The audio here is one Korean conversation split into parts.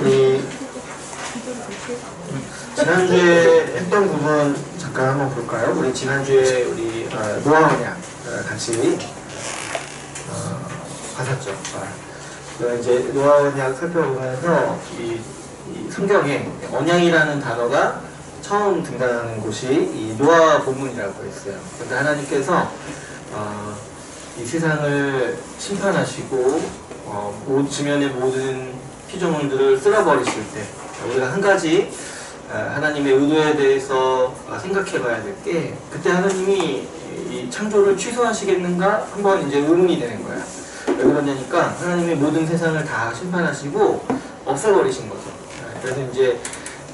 우리 지난주에 했던 부분 잠깐 한번 볼까요? 우리 지난주에 우리 노아 언약 같이 봤었죠. 이제 노아 언약 살펴보면서 이 성경에 언약이라는 단어가 처음 등장하는 곳이 이 노아 본문이라고 했어요. 그런데 하나님께서 이 세상을 심판하시고 지면의 모든 피조물들을 쓸어버리실 때 우리가 한 가지 하나님의 의도에 대해서 생각해 봐야 될 게, 그때 하나님이 이 창조를 취소하시겠는가 한번 이제 의문이 되는 거야. 왜 그러냐니까 하나님이 모든 세상을 다 심판하시고 없애버리신 거죠. 그래서 이제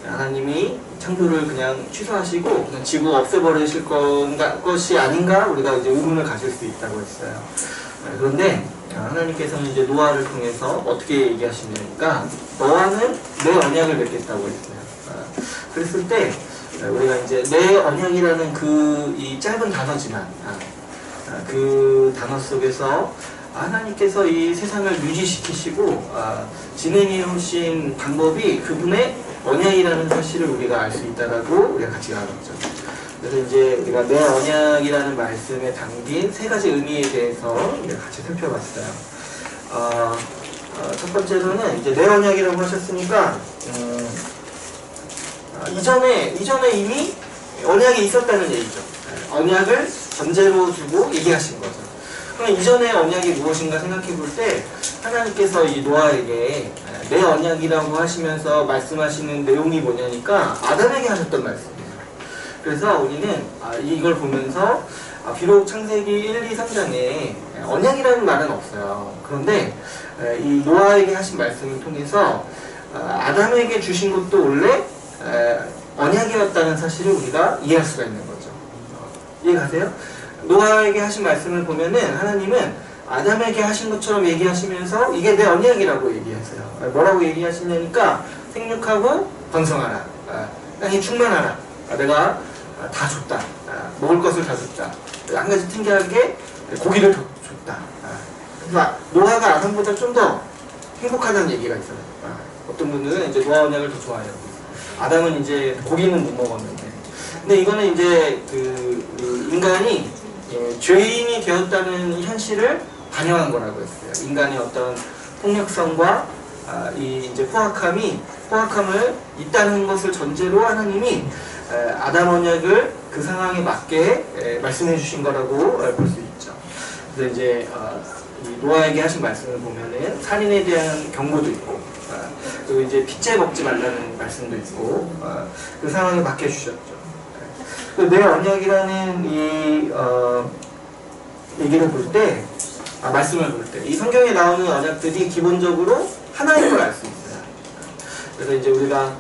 하나님이 창조를 그냥 취소하시고 그냥 지구 없애버리실 것이 아닌가 우리가 이제 의문을 가질 수 있다고 했어요. 그런데 하나님께서는 이제 노아를 통해서 어떻게 얘기하시냐니까 너와는 내 언약을 맺겠다고 했어요. 그랬을 때 우리가 이제 내 언약이라는 이 짧은 단어지만 그 단어 속에서 하나님께서 이 세상을 유지시키시고 진행해 오신 방법이 그분의 언약이라는 사실을 우리가 알 수 있다라고 우리가 같이 알았죠. 그래서 이제 우리가 내 언약이라는 말씀에 담긴 세 가지 의미에 대해서 우리가 같이 살펴봤어요. 첫 번째로는 이제 내 언약이라고 하셨으니까 이전에 이미 언약이 있었다는 얘기죠. 언약을 전제로 두고 얘기하신 거죠. 그럼 이전의 언약이 무엇인가 생각해 볼 때 하나님께서 이 노아에게 내 언약이라고 하시면서 말씀하시는 내용이 뭐냐니까 아담에게 하셨던 말씀이에요. 그래서 우리는 이걸 보면서 비록 창세기 1, 2, 3장에 언약이라는 말은 없어요. 그런데 이 노아에게 하신 말씀을 통해서 아담에게 주신 것도 원래 언약이었다는 사실을 우리가 이해할 수가 있는 거죠. 이해가세요? 노아에게 하신 말씀을 보면은 하나님은 아담에게 하신 것처럼 얘기하시면서 이게 내 언약이라고 얘기하세요. 뭐라고 얘기하시냐니까 생육하고 번성하라, 땅이 충만하라, 내가 다 줬다, 먹을 것을 다 줬다, 한 가지 특이하게 고기를 더 줬다. 그래서 노아가 아담보다 좀 더 행복하다는 얘기가 있어요. 어떤 분들은 이제 노아 언약을 더 좋아해요. 아담은 이제 고기는 못 먹었는데, 근데 이거는 이제 그 인간이 죄인이 되었다는 현실을 반영한 거라고 했어요. 인간의 어떤 폭력성과 이 이제 포악함을 있다는 것을 전제로 하나님이 아담 언약을 그 상황에 맞게 말씀해 주신 거라고 볼 수 있죠. 그래서 이제 이 노아에게 하신 말씀을 보면은 살인에 대한 경고도 있고, 그리고 이제 핏째 먹지 말라는 말씀도 있고, 그 상황에 맞게 주셨죠. 내 언약이라는 이 얘기를 볼 때, 말씀을 볼 때, 이 성경에 나오는 언약들이 기본적으로 하나인 걸 알 수 있어요. 그래서 이제 우리가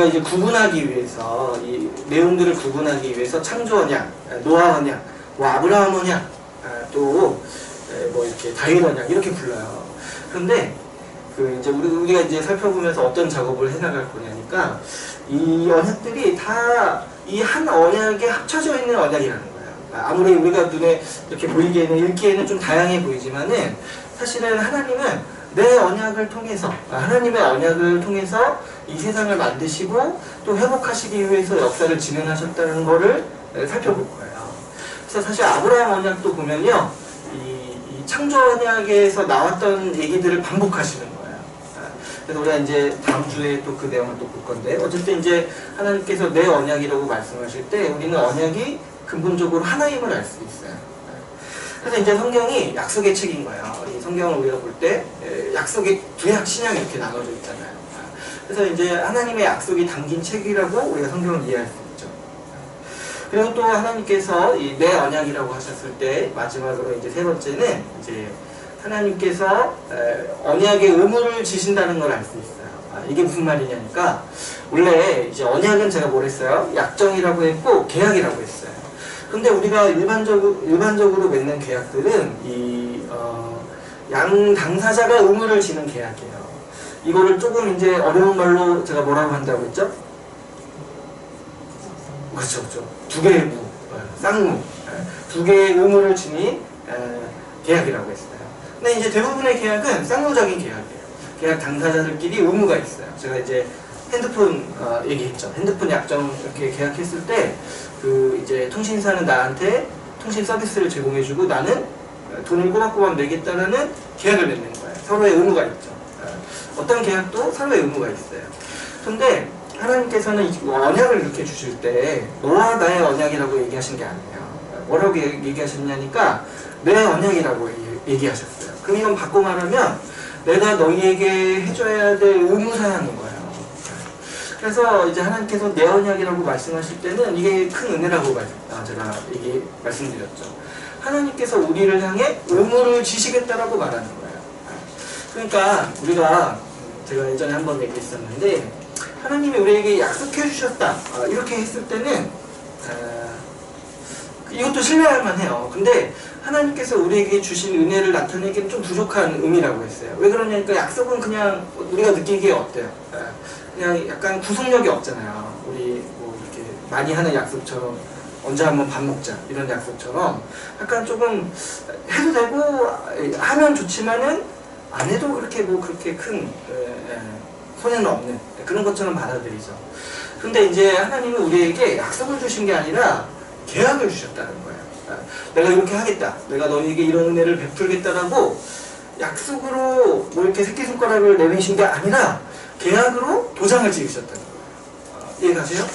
이제 구분하기 위해서, 이 내용들을 구분하기 위해서 창조 언약, 노아 언약, 아브라함 언약, 또 뭐 이렇게 다윗 언약 이렇게 불러요. 그런데 이제 우리가 이제 살펴보면서 어떤 작업을 해나갈 거냐니까 이 언약들이 다 이 한 언약에 합쳐져 있는 언약이라는 거예요. 아무리 우리가 눈에 이렇게 보이기에는, 읽기에는 좀 다양해 보이지만은 사실은 하나님은 내 언약을 통해서, 하나님의 언약을 통해서 이 세상을 만드시고 또 회복하시기 위해서 역사를 진행하셨다는 거를 살펴볼 거예요. 그래서 사실 아브라함 언약도 보면요, 이 창조 언약에서 나왔던 얘기들을 반복하시는 거예요. 그래서 우리가 이제 다음 주에 또 그 내용을 또 볼 건데, 어쨌든 이제 하나님께서 내 언약이라고 말씀하실 때 우리는 언약이 근본적으로 하나임을 알 수 있어요. 그래서 이제 성경이 약속의 책인 거예요. 이 성경을 우리가 볼 때 약속의 구약, 신약 이렇게 나눠져 있잖아요. 그래서 이제 하나님의 약속이 담긴 책이라고 우리가 성경을 이해할 수 있죠. 그리고 또 하나님께서 이 내 언약이라고 하셨을 때 마지막으로 이제 세 번째는 이제 하나님께서 언약의 의무를 지신다는 걸 알 수 있어요. 이게 무슨 말이냐니까, 원래 이제 언약은 제가 뭘 했어요? 약정이라고 했고 계약이라고 했어요. 근데 우리가 일반적으로 맺는 계약들은 양 당사자가 의무를 지는 계약이에요. 이거를 조금 이제 어려운 말로 제가 뭐라고 한다고 했죠? 그렇죠. 두 개의 쌍무, 두 개의 의무를 지닌 계약이라고 했어요. 근데 이제 대부분의 계약은 쌍무적인 계약이에요. 계약 당사자들끼리 의무가 있어요. 제가 이제 핸드폰 얘기했죠. 핸드폰 약정 이렇게 계약했을 때 그 이제 통신사는 나한테 통신 서비스를 제공해주고 나는 돈을 꼬박꼬박 내겠다라는 계약을 맺는 거예요. 서로의 의무가 있죠. 어떤 계약도 서로의 의무가 있어요. 근데 하나님께서는 이 언약을 이렇게 주실 때 너와 나의 언약이라고 얘기하신 게 아니에요. 뭐라고 얘기하셨냐니까 내 언약이라고 얘기하셨어요. 그럼 이건 바꿔 말하면 내가 너희에게 해줘야 될 의무사항인 거예요. 그래서 이제 하나님께서 내 언약이라고 말씀하실 때는 이게 큰 은혜라고 제가 말씀드렸죠. 하나님께서 우리를 향해 의무를 지시겠다라고 말하는 거예요. 그러니까 우리가 제가 예전에 한번 얘기했었는데 하나님이 우리에게 약속해 주셨다 이렇게 했을 때는 이것도 신뢰할 만해요. 근데 하나님께서 우리에게 주신 은혜를 나타내기는 좀 부족한 의미라고 했어요. 왜 그러냐니까 약속은 그냥 우리가 느끼기에 어때요? 그냥 약간 구속력이 없잖아요. 우리 뭐 이렇게 많이 하는 약속처럼 언제 한번 밥 먹자 이런 약속처럼 약간 조금 해도 되고 하면 좋지만은 안 해도 그렇게 큰 손해는 없는 그런 것처럼 받아들이죠. 근데 이제 하나님은 우리에게 약속을 주신 게 아니라 계약을 주셨다는 거예요. 내가 이렇게 하겠다. 내가 너희에게 이런 은혜를 베풀겠다라고 약속으로 뭐 이렇게 새끼손가락을 내미신 게 아니라 계약으로 도장을 찍으셨다는 거예요. 이해가세요?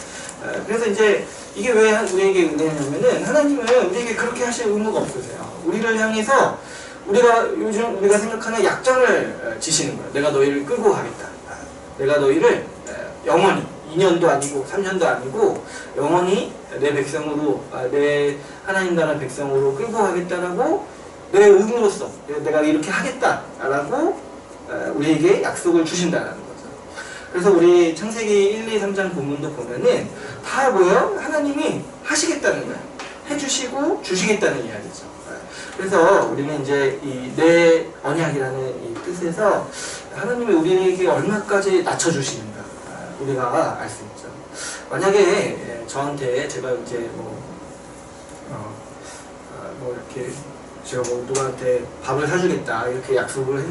그래서 이제 이게 왜 우리에게 은혜냐면은 하나님은 우리에게 그렇게 하실 의무가 없으세요. 우리를 향해서 요즘 우리가 생각하는 약정을 지시는 거예요. 내가 너희를 끌고 가겠다. 내가 너희를 영원히 2년도 아니고 3년도 아니고 영원히 내 백성으로 내 하나님 나라 백성으로 끌고 가겠다라고 내 의무로서 내가 이렇게 하겠다라고 우리에게 약속을 주신다는 거죠. 그래서 우리 창세기 1, 2, 3장 본문도 보면은 다 뭐예요? 하나님이 하시겠다는 거예요. 해주시고 주시겠다는 이야기죠. 그래서 우리는 이제 이 내 언약이라는 이 뜻에서 하나님이 우리에게 얼마까지 낮춰주시는가 우리가 알 수 있죠. 만약에 저한테 제가 이제 이렇게 제가 누구한테 밥을 사주겠다 이렇게 약속을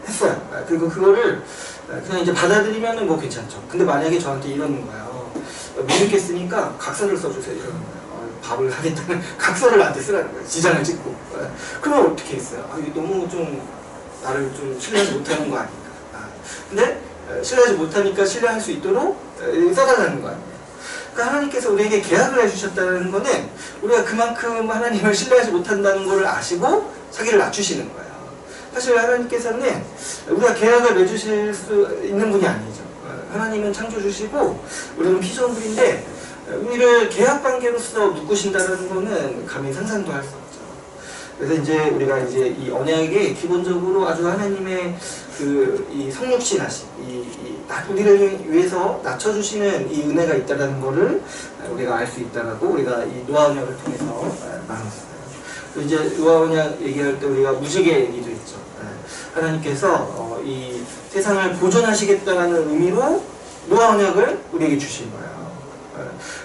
했어요. 그리고 그거를 그냥 이제 받아들이면은 뭐 괜찮죠. 근데 만약에 저한테 이러는 거예요. 못 읽겠으니까 각서를 써주세요 이러는 거예요. 밥을 하겠다는 각서를 나한테 쓰라는 거예요. 지장을 찍고. 그러면 어떻게 했어요? 이게 너무 좀 나를 좀 신뢰하지 못하는 거 아닌가. 근데 신뢰하지 못하니까 신뢰할 수 있도록 써달라는 거 아니에요. 그러니까 하나님께서 우리에게 계약을 해주셨다는 거는 우리가 그만큼 하나님을 신뢰하지 못한다는 것을 아시고 자기를 낮추시는 거예요. 사실 하나님께서는 우리가 계약을 맺으실 수 있는 분이 아니죠. 하나님은 창조주시고 우리는 피조물인데 우리를 계약관계로서 묶으신다는 거는 감히 상상도 할 수 없죠. 그래서 이제 우리가 이제 이 언약에 기본적으로 아주 하나님의 이 성육신하신 우리를 위해서 낮춰주시는 이 은혜가 있다는 거를 우리가 알 수 있다라고 우리가 이 노아 언약을 통해서 나눴어요. 그리고 이제 노아 언약 얘기할 때 우리가 무지개 얘기도 있죠. 하나님께서 이 세상을 보존하시겠다는 의미로 노아 언약을 우리에게 주신 거예요.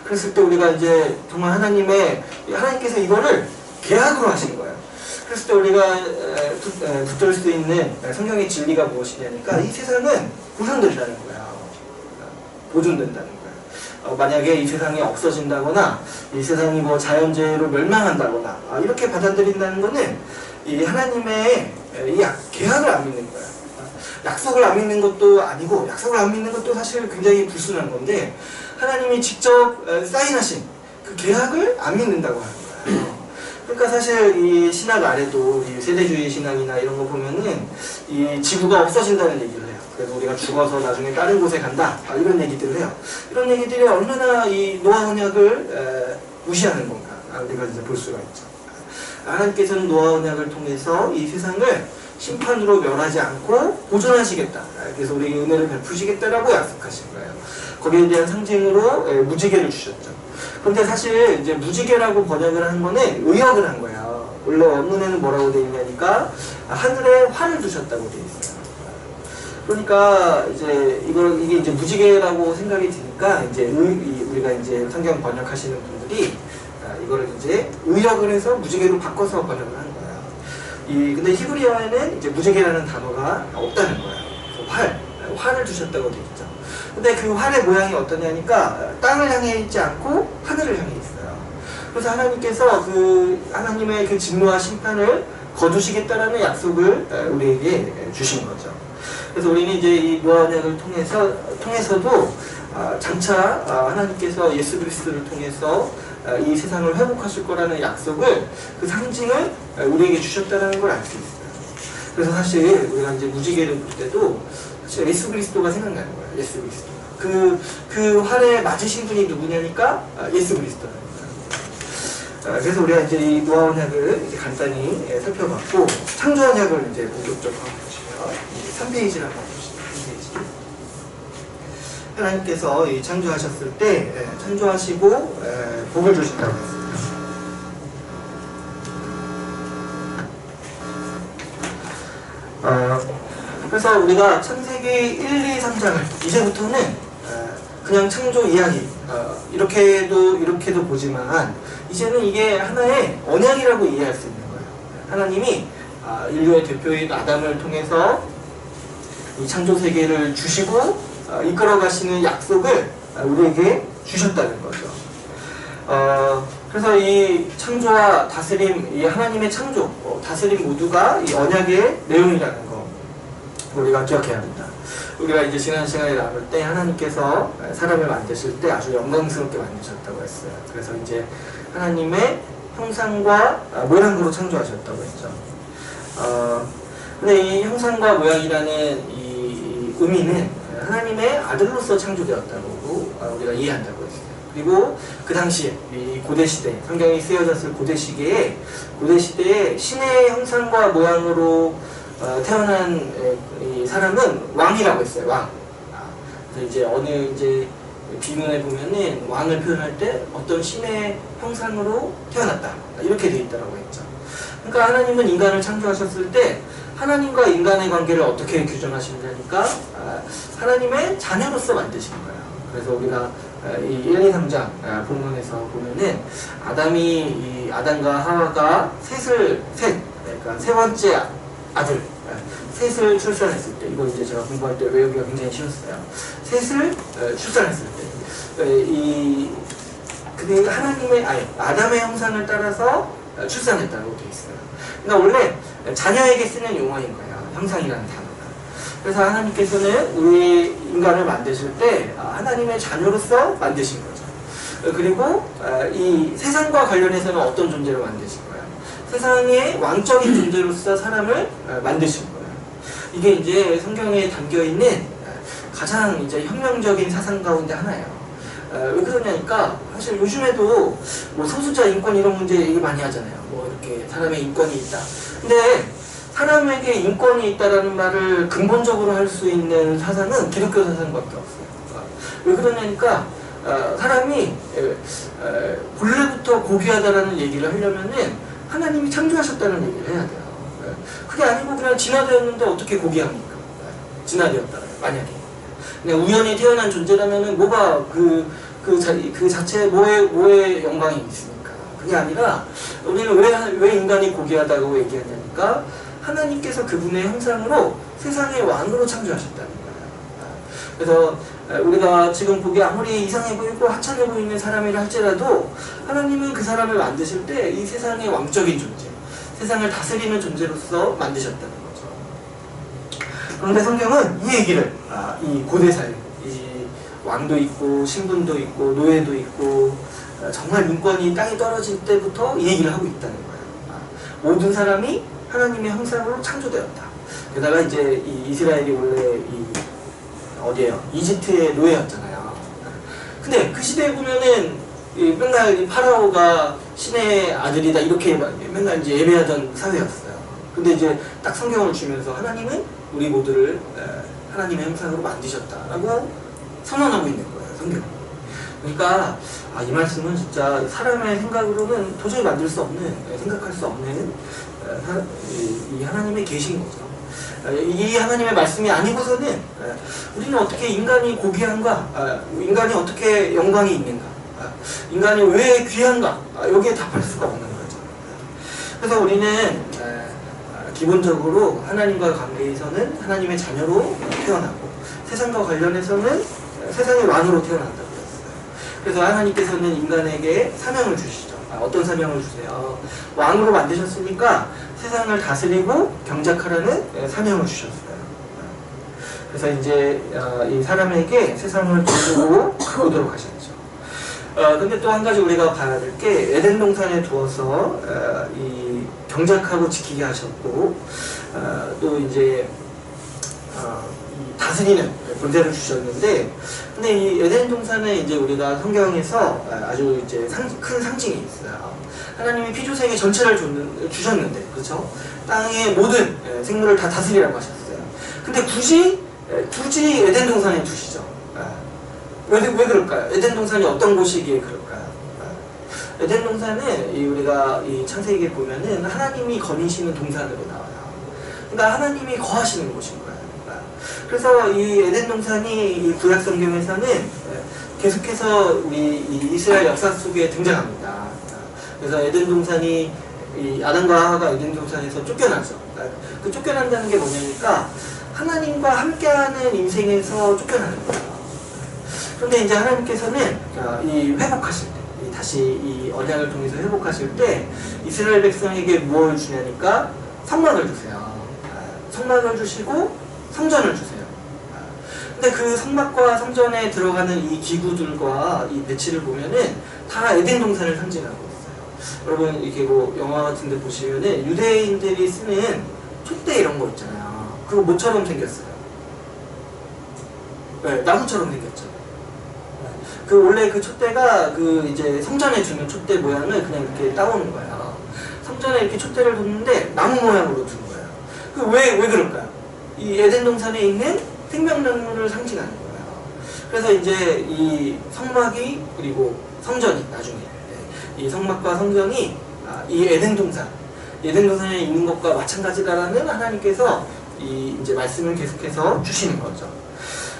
그랬을 때 우리가 이제 정말 하나님께서 이거를 계약으로 하신 거예요. 그랬을 때 우리가 붙들 수 있는 성경의 진리가 무엇이냐니까 이 세상은 보존된다는 거예요. 보존된다는 거예요. 만약에 이 세상이 없어진다거나 이 세상이 뭐 자연재해로 멸망한다거나 이렇게 받아들인다는 거는 이 하나님의 이 계약을 안 믿는 거예요. 약속을 안 믿는 것도 아니고 약속을 안 믿는 것도 사실 굉장히 불순한 건데 하나님이 직접 사인하신 그 계약을 안 믿는다고 하는 거예요. 그러니까 사실 이 신학 아래도 이 세대주의 신학이나 이런 거 보면은 이 지구가 없어진다는 얘기를 해요. 그래서 우리가 죽어서 나중에 다른 곳에 간다 이런 얘기들을 해요. 이런 얘기들이 얼마나 이 노아 언약을 무시하는 건가 우리가 이제 볼 수가 있죠. 하나님께서는 노아 언약을 통해서 이 세상을 심판으로 멸하지 않고 보존하시겠다. 그래서 우리에게 은혜를 베푸시겠다라고 약속하신 거예요. 거기에 대한 상징으로 무지개를 주셨죠. 그런데 사실 이제 무지개라고 번역을 한 거는 의역을 한 거예요. 원래 원문에는 뭐라고 되어 있냐니까 하늘에 활을 두셨다고 되어 있어요. 그러니까 이제 이게 이제 무지개라고 생각이 드니까 이제 우리가 이제 성경 번역하시는 분들이 이거를 이제 의역을 해서 무지개로 바꿔서 번역을 한 거예요. 근데 히브리어에는 이제 무지개라는 단어가 없다는 거예요. 활을 두셨다고 되어 있죠. 근데 그 활의 모양이 어떠냐니까 땅을 향해 있지 않고 하늘을 향해 있어요. 그래서 하나님께서 그 하나님의 그 진노와 심판을 거두시겠다라는 약속을 우리에게 주신 거죠. 그래서 우리는 이제 이 노아 언약을 통해서도 장차 하나님께서 예수 그리스도를 통해서 이 세상을 회복하실 거라는 약속을, 그 상징을 우리에게 주셨다는 걸 알 수 있어요. 그래서 사실 우리가 이제 무지개를 볼 때도 사실 예수 그리스도가 생각나는 거예요. 예수 그리스도. 그 활에 맞으신 분이 누구냐니까 예수 그리스도라는 거예요. 그래서 우리가 이제 이 노아 언약을 이제 간단히 살펴봤고, 창조 언약을 이제 본격적으로 보시면 3페이지를 한번 보시죠. 3페이지. 하나님께서 이 창조하셨을 때 창조하시고 복을 주신다고 했습니다. 그래서 우리가 창세기 1, 2, 3장을 이제부터는 그냥 창조 이야기 이렇게도 보지만, 이제는 이게 하나의 언약이라고 이해할 수 있는 거예요. 하나님이 인류의 대표인 아담을 통해서 이 창조 세계를 주시고 이끌어 가시는 약속을 우리에게 주셨다는 거죠. 그래서 이 창조와 다스림, 이 하나님의 창조, 다스림 모두가 이 언약의 내용이라는 거 우리가 기억해야 합니다. 우리가 이제 지난 시간에 나눌 때 하나님께서 사람을 만드실 때 아주 영광스럽게 만드셨다고 했어요. 그래서 이제 하나님의 형상과 모양으로 창조하셨다고 했죠. 근데 이 형상과 모양이라는 이 의미는 하나님의 아들로서 창조되었다고 우리가 이해한다고 했어요. 그리고 그 당시에 이 고대시대, 성경이 쓰여졌을 고대시대에 신의 형상과 모양으로 태어난 이 사람은 왕이라고 했어요. 왕. 그래서 이제 어느 이제 비문에 보면은 왕을 표현할 때 어떤 신의 형상으로 태어났다, 이렇게 되어 있다고 했죠. 그러니까 하나님은 인간을 창조하셨을 때 하나님과 인간의 관계를 어떻게 규정하시느냐니까 하나님의 자녀로서 만드신 거예요. 그래서 우리가 이 1, 2, 3장 본문에서 보면은 아담과 하와가 그러니까 세 번째 아들 셋을 출산했을 때, 이거 이제 제가 공부할 때 외우기가 굉장히 쉬웠어요. 셋을 출산했을 때 하나님의 아담의 형상을 따라서 출산했다고 되어 있어요. 그러니까 원래 자녀에게 쓰는 용어인 거예요, 형상이라는 단어가. 그래서 하나님께서는 우리 인간을 만드실 때 하나님의 자녀로서 만드신 거죠. 그리고 이 세상과 관련해서는 어떤 존재로 만드신 거예요? 세상의 왕적인 존재로서 사람을 만드신 거예요. 이게 이제 성경에 담겨있는 가장 이제 혁명적인 사상 가운데 하나예요. 왜 그러냐니까, 사실 요즘에도 뭐 소수자 인권 이런 문제 얘기 많이 하잖아요. 뭐 이렇게 사람의 인권이 있다. 근데 사람에게 인권이 있다라는 말을 근본적으로 할 수 있는 사상은 기독교 사상밖에 없어요. 왜 그러냐니까 사람이 본래부터 고귀하다라는 얘기를 하려면은 하나님이 창조하셨다는 얘기를 해야 돼요. 그게 아니고 그냥 진화되었는데 어떻게 고귀합니까? 진화되었다고요, 만약에. 그냥 우연히 태어난 존재라면은 뭐가 그 자체에 뭐의 영광이 있습니까? 그게 아니라 우리는 왜 인간이 고귀하다고 얘기하냐니까, 하나님께서 그분의 형상으로 세상의 왕으로 창조하셨다는 거예요. 그래서 우리가 지금 보기에 아무리 이상해 보이고 하찮아 보이는 사람이라 할지라도 하나님은 그 사람을 만드실 때 이 세상의 왕적인 존재, 세상을 다스리는 존재로서 만드셨다는 거죠. 그런데 성경은 이 얘기를 이 고대사회, 이 왕도 있고 신분도 있고 노예도 있고 정말 인권이 땅에 떨어질 때부터 이 얘기를 하고 있다는 거예요. 모든 사람이 하나님의 형상으로 창조되었다. 게다가 이제 이 이스라엘이 원래 이집트의 노예였잖아요. 근데 그 시대에 보면은 맨날 파라오가 신의 아들이다 이렇게 맨날 이제 예배하던 사회였어요. 근데 이제 딱 성경을 주면서 하나님은 우리 모두를 하나님의 형상으로 만드셨다라고 선언하고 있는 거예요, 성경. 그러니까 이 말씀은 진짜 사람의 생각으로는 도저히 만들 수 없는, 생각할 수 없는 이 하나님의 계신 거죠. 이 하나님의 말씀이 아니고서는 우리는 어떻게 인간이 고귀한가, 인간이 어떻게 영광이 있는가, 인간이 왜 귀한가, 여기에 답할 수가 없는 거죠. 그래서 우리는 기본적으로 하나님과 관계에서는 하나님의 자녀로 태어나고 세상과 관련해서는 세상의 왕으로 태어난다고 했어요. 그래서 하나님께서는 인간에게 사명을 주시죠. 어떤 사명을 주세요? 왕으로 만드셨으니까 세상을 다스리고 경작하라는 사명을 주셨어요. 그래서 이제 이 사람에게 세상을 두고 가보도록 하셨죠. 근데 또 한 가지 우리가 봐야 될 게 에덴 동산에 두어서 이 경작하고 지키게 하셨고 또 이제 이 다스리는 권세를 주셨는데, 근데 이 에덴 동산에 이제 우리가 성경에서 아주 이제 큰 상징이 있어요. 하나님이 피조세계 전체를 주셨는데, 그렇죠? 땅의 모든 생물을 다 다스리라고 하셨어요. 근데 굳이 에덴 동산에 두시죠. 왜 그럴까요? 에덴 동산이 어떤 곳이기에 그럴까요? 에덴 동산은 우리가 이 창세기에 보면은 하나님이 거니시는 동산으로 나와요. 그러니까 하나님이 거하시는 곳인 거예요. 그래서 이 에덴 동산이 이 구약 성경에서는 계속해서 우리 이 이스라엘 역사 속에 등장합니다. 그래서 에덴 동산이 이 아담과 하와가 에덴 동산에서 쫓겨나죠. 그 쫓겨난다는 게 뭐냐니까 하나님과 함께하는 인생에서 쫓겨나는 거예요. 그런데 이제 하나님께서는 이 회복하실 때, 다시 이 언약을 통해서 회복하실 때 이스라엘 백성에게 무엇을 주냐니까 성막을 주세요. 성막을 주시고 성전을 주세요. 근데 그 성막과 성전에 들어가는 이 기구들과 이 배치를 보면은 다 에덴 동산을 상징하고 있어요. 여러분 이렇게 뭐 영화 같은 데 보시면은 유대인들이 쓰는 촛대 이런 거 있잖아요. 그거 뭐처럼 생겼어요? 네, 나무처럼 생겼죠. 그 원래 그 촛대가 그 이제 성전에 주는 촛대 모양을 그냥 이렇게 따오는 거예요. 성전에 이렇게 촛대를 뒀는데 나무 모양으로 둔 거예요. 그 왜 그럴까요? 이 에덴 동산에 있는 생명나무를 상징하는 거예요. 그래서 이제 이 성막이 그리고 성전이 나중에 이 성막과 성전이 이 에덴 동산에 있는 것과 마찬가지다라는 하나님께서 이 이제 말씀을 계속해서 주시는 거죠.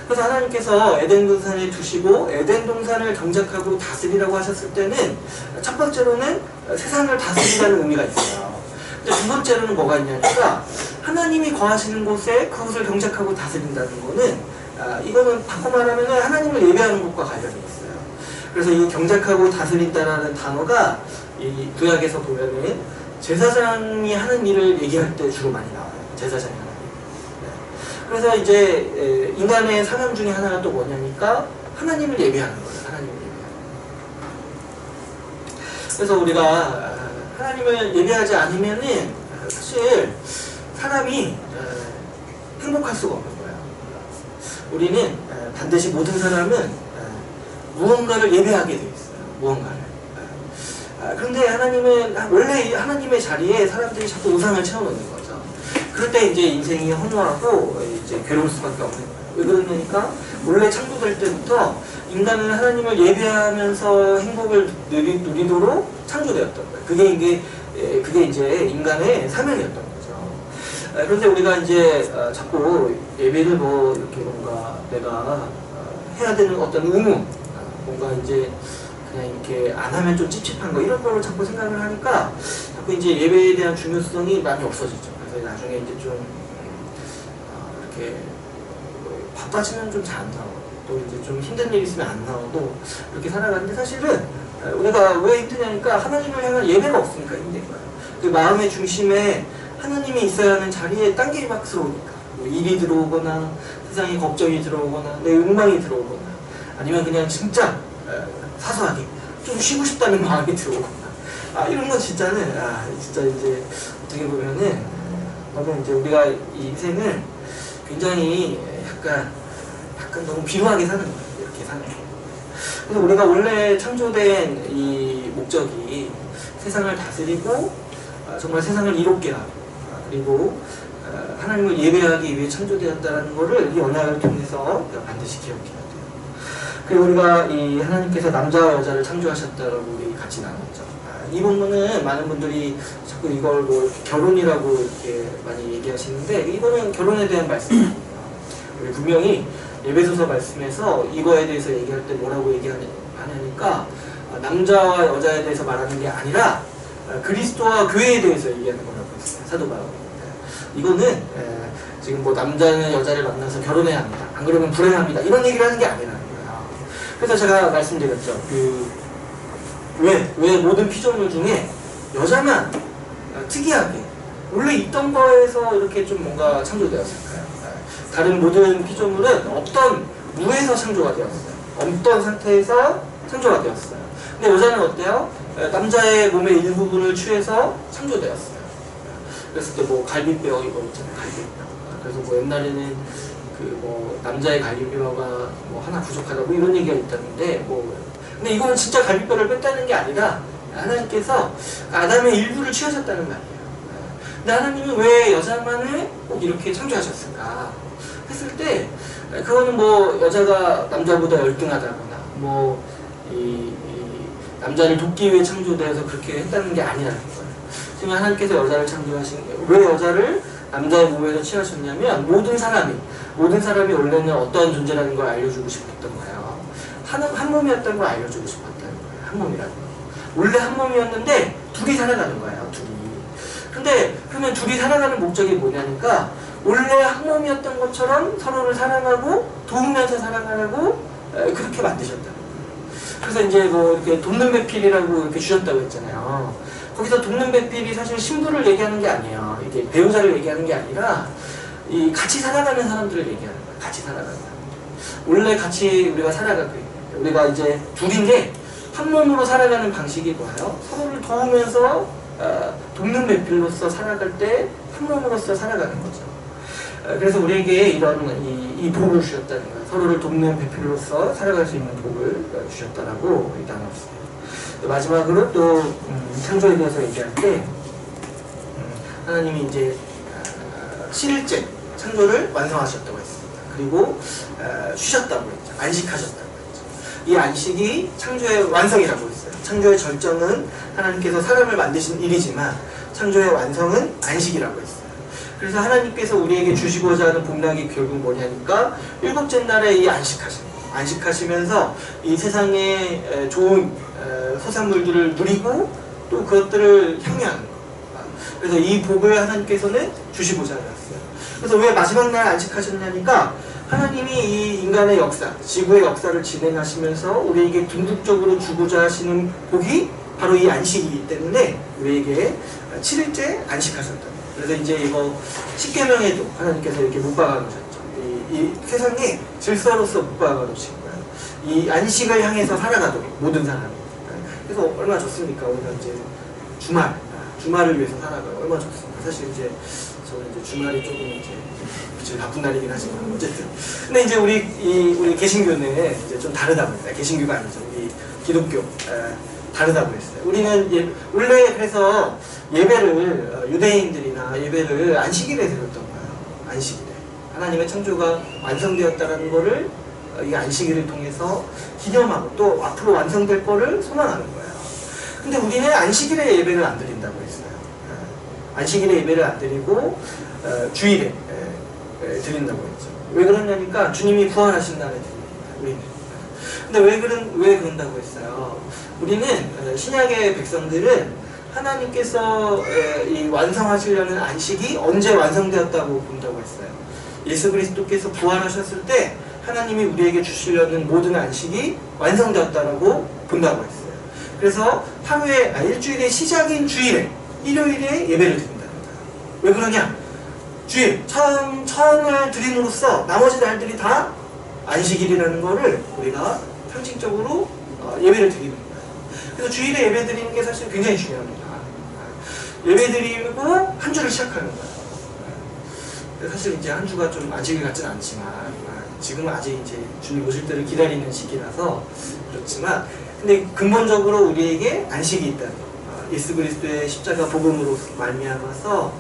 그래서 하나님께서 에덴 동산에 두시고 에덴 동산을 경작하고 다스리라고 하셨을 때는 첫 번째로는 세상을 다스린다는 의미가 있어요. 근데 두 번째로는 뭐가 있냐니까 하나님이 거하시는 곳에 그곳을 경작하고 다스린다는 거는 이거는 바꿔 말하면 하나님을 예배하는 것과 관련이 있어요. 그래서 이 경작하고 다스린다라는 단어가 이 구약에서 보면은 제사장이 하는 일을 얘기할 때 주로 많이 나와요. 제사장이 하는 일. 그래서 이제 인간의 사명 중에 하나가 또 뭐냐니까 하나님을 예배하는 거예요. 하나님을 예배하는 거예요. 그래서 우리가 하나님을 예배하지 않으면은 사실 사람이 행복할 수가 없는 거예요. 우리는 반드시 모든 사람은 무언가를 예배하게 되어 있어요. 무언가를. 그런데 하나님은 원래 하나님의 자리에 사람들이 자꾸 우상을 채워놓는 거죠. 그럴 때 이제 인생이 허무하고 이제 괴로울 수밖에 없는 거예요. 왜 그러냐니까 원래 창조될 때부터 인간은 하나님을 예배하면서 행복을 누리도록 창조되었던 거예요. 그게 이제 인간의 사명이었던 거죠. 그런데 우리가 이제 자꾸 예배를 뭐 이렇게 뭔가 내가 해야 되는 어떤 의무, 뭔가 이제 그냥 이렇게 안 하면 좀 찝찝한 거 이런 걸로 자꾸 생각을 하니까 자꾸 이제 예배에 대한 중요성이 많이 없어지죠. 그래서 나중에 이제 좀 이렇게 바빠지면 좀 잘 안 나오고 또 이제 좀 힘든 일 있으면 안 나오고 이렇게 살아가는데 사실은 우리가 왜 힘드냐니까 하나님을 향한 예배가 없으니까 힘든 거예요. 그 마음의 중심에 하나님이 있어야 하는 자리에 딴 게 막 들어오니까 뭐 일이 들어오거나 세상에 걱정이 들어오거나 내 욕망이 들어오거나 아니면 그냥 진짜 사소하게 좀 쉬고 싶다는 마음이 들어오거나 이런 건 진짜는 진짜 이제 어떻게 보면은 너무 이제 우리가 이 인생을 굉장히 약간 너무 비루하게 사는 거예요. 이렇게 사는 거예요. 그래서 우리가 원래 창조된 이 목적이 세상을 다스리고 정말 세상을 이롭게 하고 그리고 하나님을 예배하기 위해 창조되었다는 것을 이 언약을 통해서 반드시 기억해야 돼요. 그리고 우리가 이 하나님께서 남자와 여자를 창조하셨다고 우리 같이 나눴죠. 이 본문은 많은 분들이 자꾸 이걸 뭐 결혼이라고 이렇게 많이 얘기하시는데 이거는 결혼에 대한 말씀입니다. 우리 분명히 에베소서 말씀에서 이거에 대해서 얘기할 때 뭐라고 얘기하냐니까 남자와 여자에 대해서 말하는 게 아니라 그리스도와 교회에 대해서 얘기하는 거라고 했어요. 사도 바울은. 이거는 지금 뭐 남자는 여자를 만나서 결혼해야 합니다. 안 그러면 불행합니다. 이런 얘기를 하는 게 아니라는 거예요. 그래서 제가 말씀드렸죠. 왜 모든 피조물 중에 여자만 특이하게 원래 있던 거에서 이렇게 좀 뭔가 창조되었을까요? 다른 모든 피조물은 없던 무에서 창조가 되었어요. 없던 상태에서 창조가 되었어요. 근데 여자는 어때요? 남자의 몸의 일부분을 취해서 창조되었어요. 그랬을 때 뭐 갈비뼈 이거 있잖아요. 갈비뼈. 그래서 뭐 옛날에는 그 뭐 남자의 갈비뼈가 뭐 하나 부족하다 뭐 이런 얘기가 있다는데 뭐 근데 이거는 진짜 갈비뼈를 뺐다는 게 아니라 하나님께서 아담의 일부를 취하셨다는 말이에요. 근데 하나님은 왜 여자만을 꼭 이렇게 창조하셨을까 했을 때 그거는 뭐 여자가 남자보다 열등하다거나 뭐 남자를 돕기 위해 창조되어서 그렇게 했다는 게 아니라는 거예요. 지금 하나님께서 여자를 창조하신 왜 여자를 남자의 몸에서 취하셨냐면 모든 사람이 원래는 어떠한 존재라는 걸 알려주고 싶었던 거예요. 한 몸이었던 걸 알려주고 싶었다는 거예요. 한 몸이라는 거. 원래 한 몸이었는데 둘이 살아가는 거예요. 둘이. 근데 그러면 둘이 살아가는 목적이 뭐냐니까 원래 한 몸이었던 것처럼 서로를 사랑하고 도우면서 살아가라고 그렇게 만드셨다는 거예요. 그래서 이제 뭐 이렇게 돕는 배필이라고 이렇게 주셨다고 했잖아요. 거기서 돕는 배필이 사실 신부를 얘기하는 게 아니에요. 이게 배우자를 얘기하는 게 아니라 이 같이 살아가는 사람들을 얘기하는 거예요. 같이 살아가는 사람들. 원래 같이 우리가 살아가고 있는 우리가 이제 둘인데 한 몸으로 살아가는 방식이 뭐예요? 서로를 도우면서 돕는 배필로서 살아갈 때 한 몸으로서 살아가는 거죠. 그래서 우리에게 이런 이 복을 주셨다는 거예요. 서로를 돕는 배필로서 살아갈 수 있는 복을 주셨다라고 나눴어요. 마지막으로 또 창조에 대해서 얘기할 때 하나님이 이제 7일째 창조를 완성하셨다고 했습니다. 그리고 쉬셨다고 했죠. 안식하셨다고 했죠. 이 안식이 창조의 완성이라고 했어요. 창조의 절정은 하나님께서 사람을 만드신 일이지만 창조의 완성은 안식이라고 했어요. 그래서 하나님께서 우리에게 주시고자 하는 복락이 결국 뭐냐니까 일곱째 날에 이 안식하시면서 이 세상의 좋은 소산물들을 누리고 또 그것들을 향유하는 거. 그래서 이 복을 하나님께서는 주시고자 하셨어요. 그래서 왜 마지막 날 안식하셨냐니까 하나님이 이 인간의 역사, 지구의 역사를 진행하시면서 우리에게 궁극적으로 주고자 하시는 복이 바로 이 안식이기 때문에 우리에게 7일째 안식하셨다. 그래서 이제 이거 십계명에도 하나님께서 이렇게 못 박아놓으셨죠. 이 세상에 질서로서 못 박아놓으신 거예요. 이 안식을 향해서 살아가도록 모든 사람이. 그래서 얼마나 좋습니까? 우리가 이제 주말을 위해서 살아가요. 얼마나 좋습니까? 사실 이제 저는 이제 주말이 조금 이제 바쁜 날이긴 하지만 어쨌든. 근데 이제 우리 개신교는 이제 좀 다르다고 했어요. 개신교가 아니죠. 우리 기독교 다르다고 했어요. 우리는 원래 그래서 예배를 유대인들이나 예배를 안식일에 드렸던 거예요. 안식일에. 하나님의 창조가 완성되었다는 거를 이 안식일을 통해서 기념하고 또 앞으로 완성될 거를 소망하는 거예요. 근데 우리는 안식일에 예배를 안 드린다고 했어요. 안식일에 예배를 안 드리고 주일에 드린다고 했죠. 왜 그러냐니까 주님이 부활하신 날에 드립니다. 우리는. 근데 왜 그런다고 했어요? 우리는 신약의 백성들은 하나님께서 이 완성하시려는 안식이 언제 완성되었다고 본다고 했어요. 예수 그리스도께서 부활하셨을 때 하나님이 우리에게 주시려는 모든 안식이 완성되었다고 본다고 했어요. 그래서 일주일의 시작인 주일에, 일요일에 예배를 드린다는 거예요. 왜 그러냐? 주일, 처음을 드림으로써 나머지 날들이 다 안식일이라는 거를 우리가 상징적으로 예배를 드리는 거예요. 그래서 주일에 예배 드리는 게 사실 굉장히 중요합니다. 예배 드리고 한 주를 시작하는 거예요. 사실 이제 한 주가 좀 안식일 같지는 않지만 지금은 아직 이제 주님 오실 때를 기다리는 시기라서 그렇지만 근데 근본적으로 우리에게 안식이 있다는 거. 예수 그리스도의 십자가 복음으로 말미암아서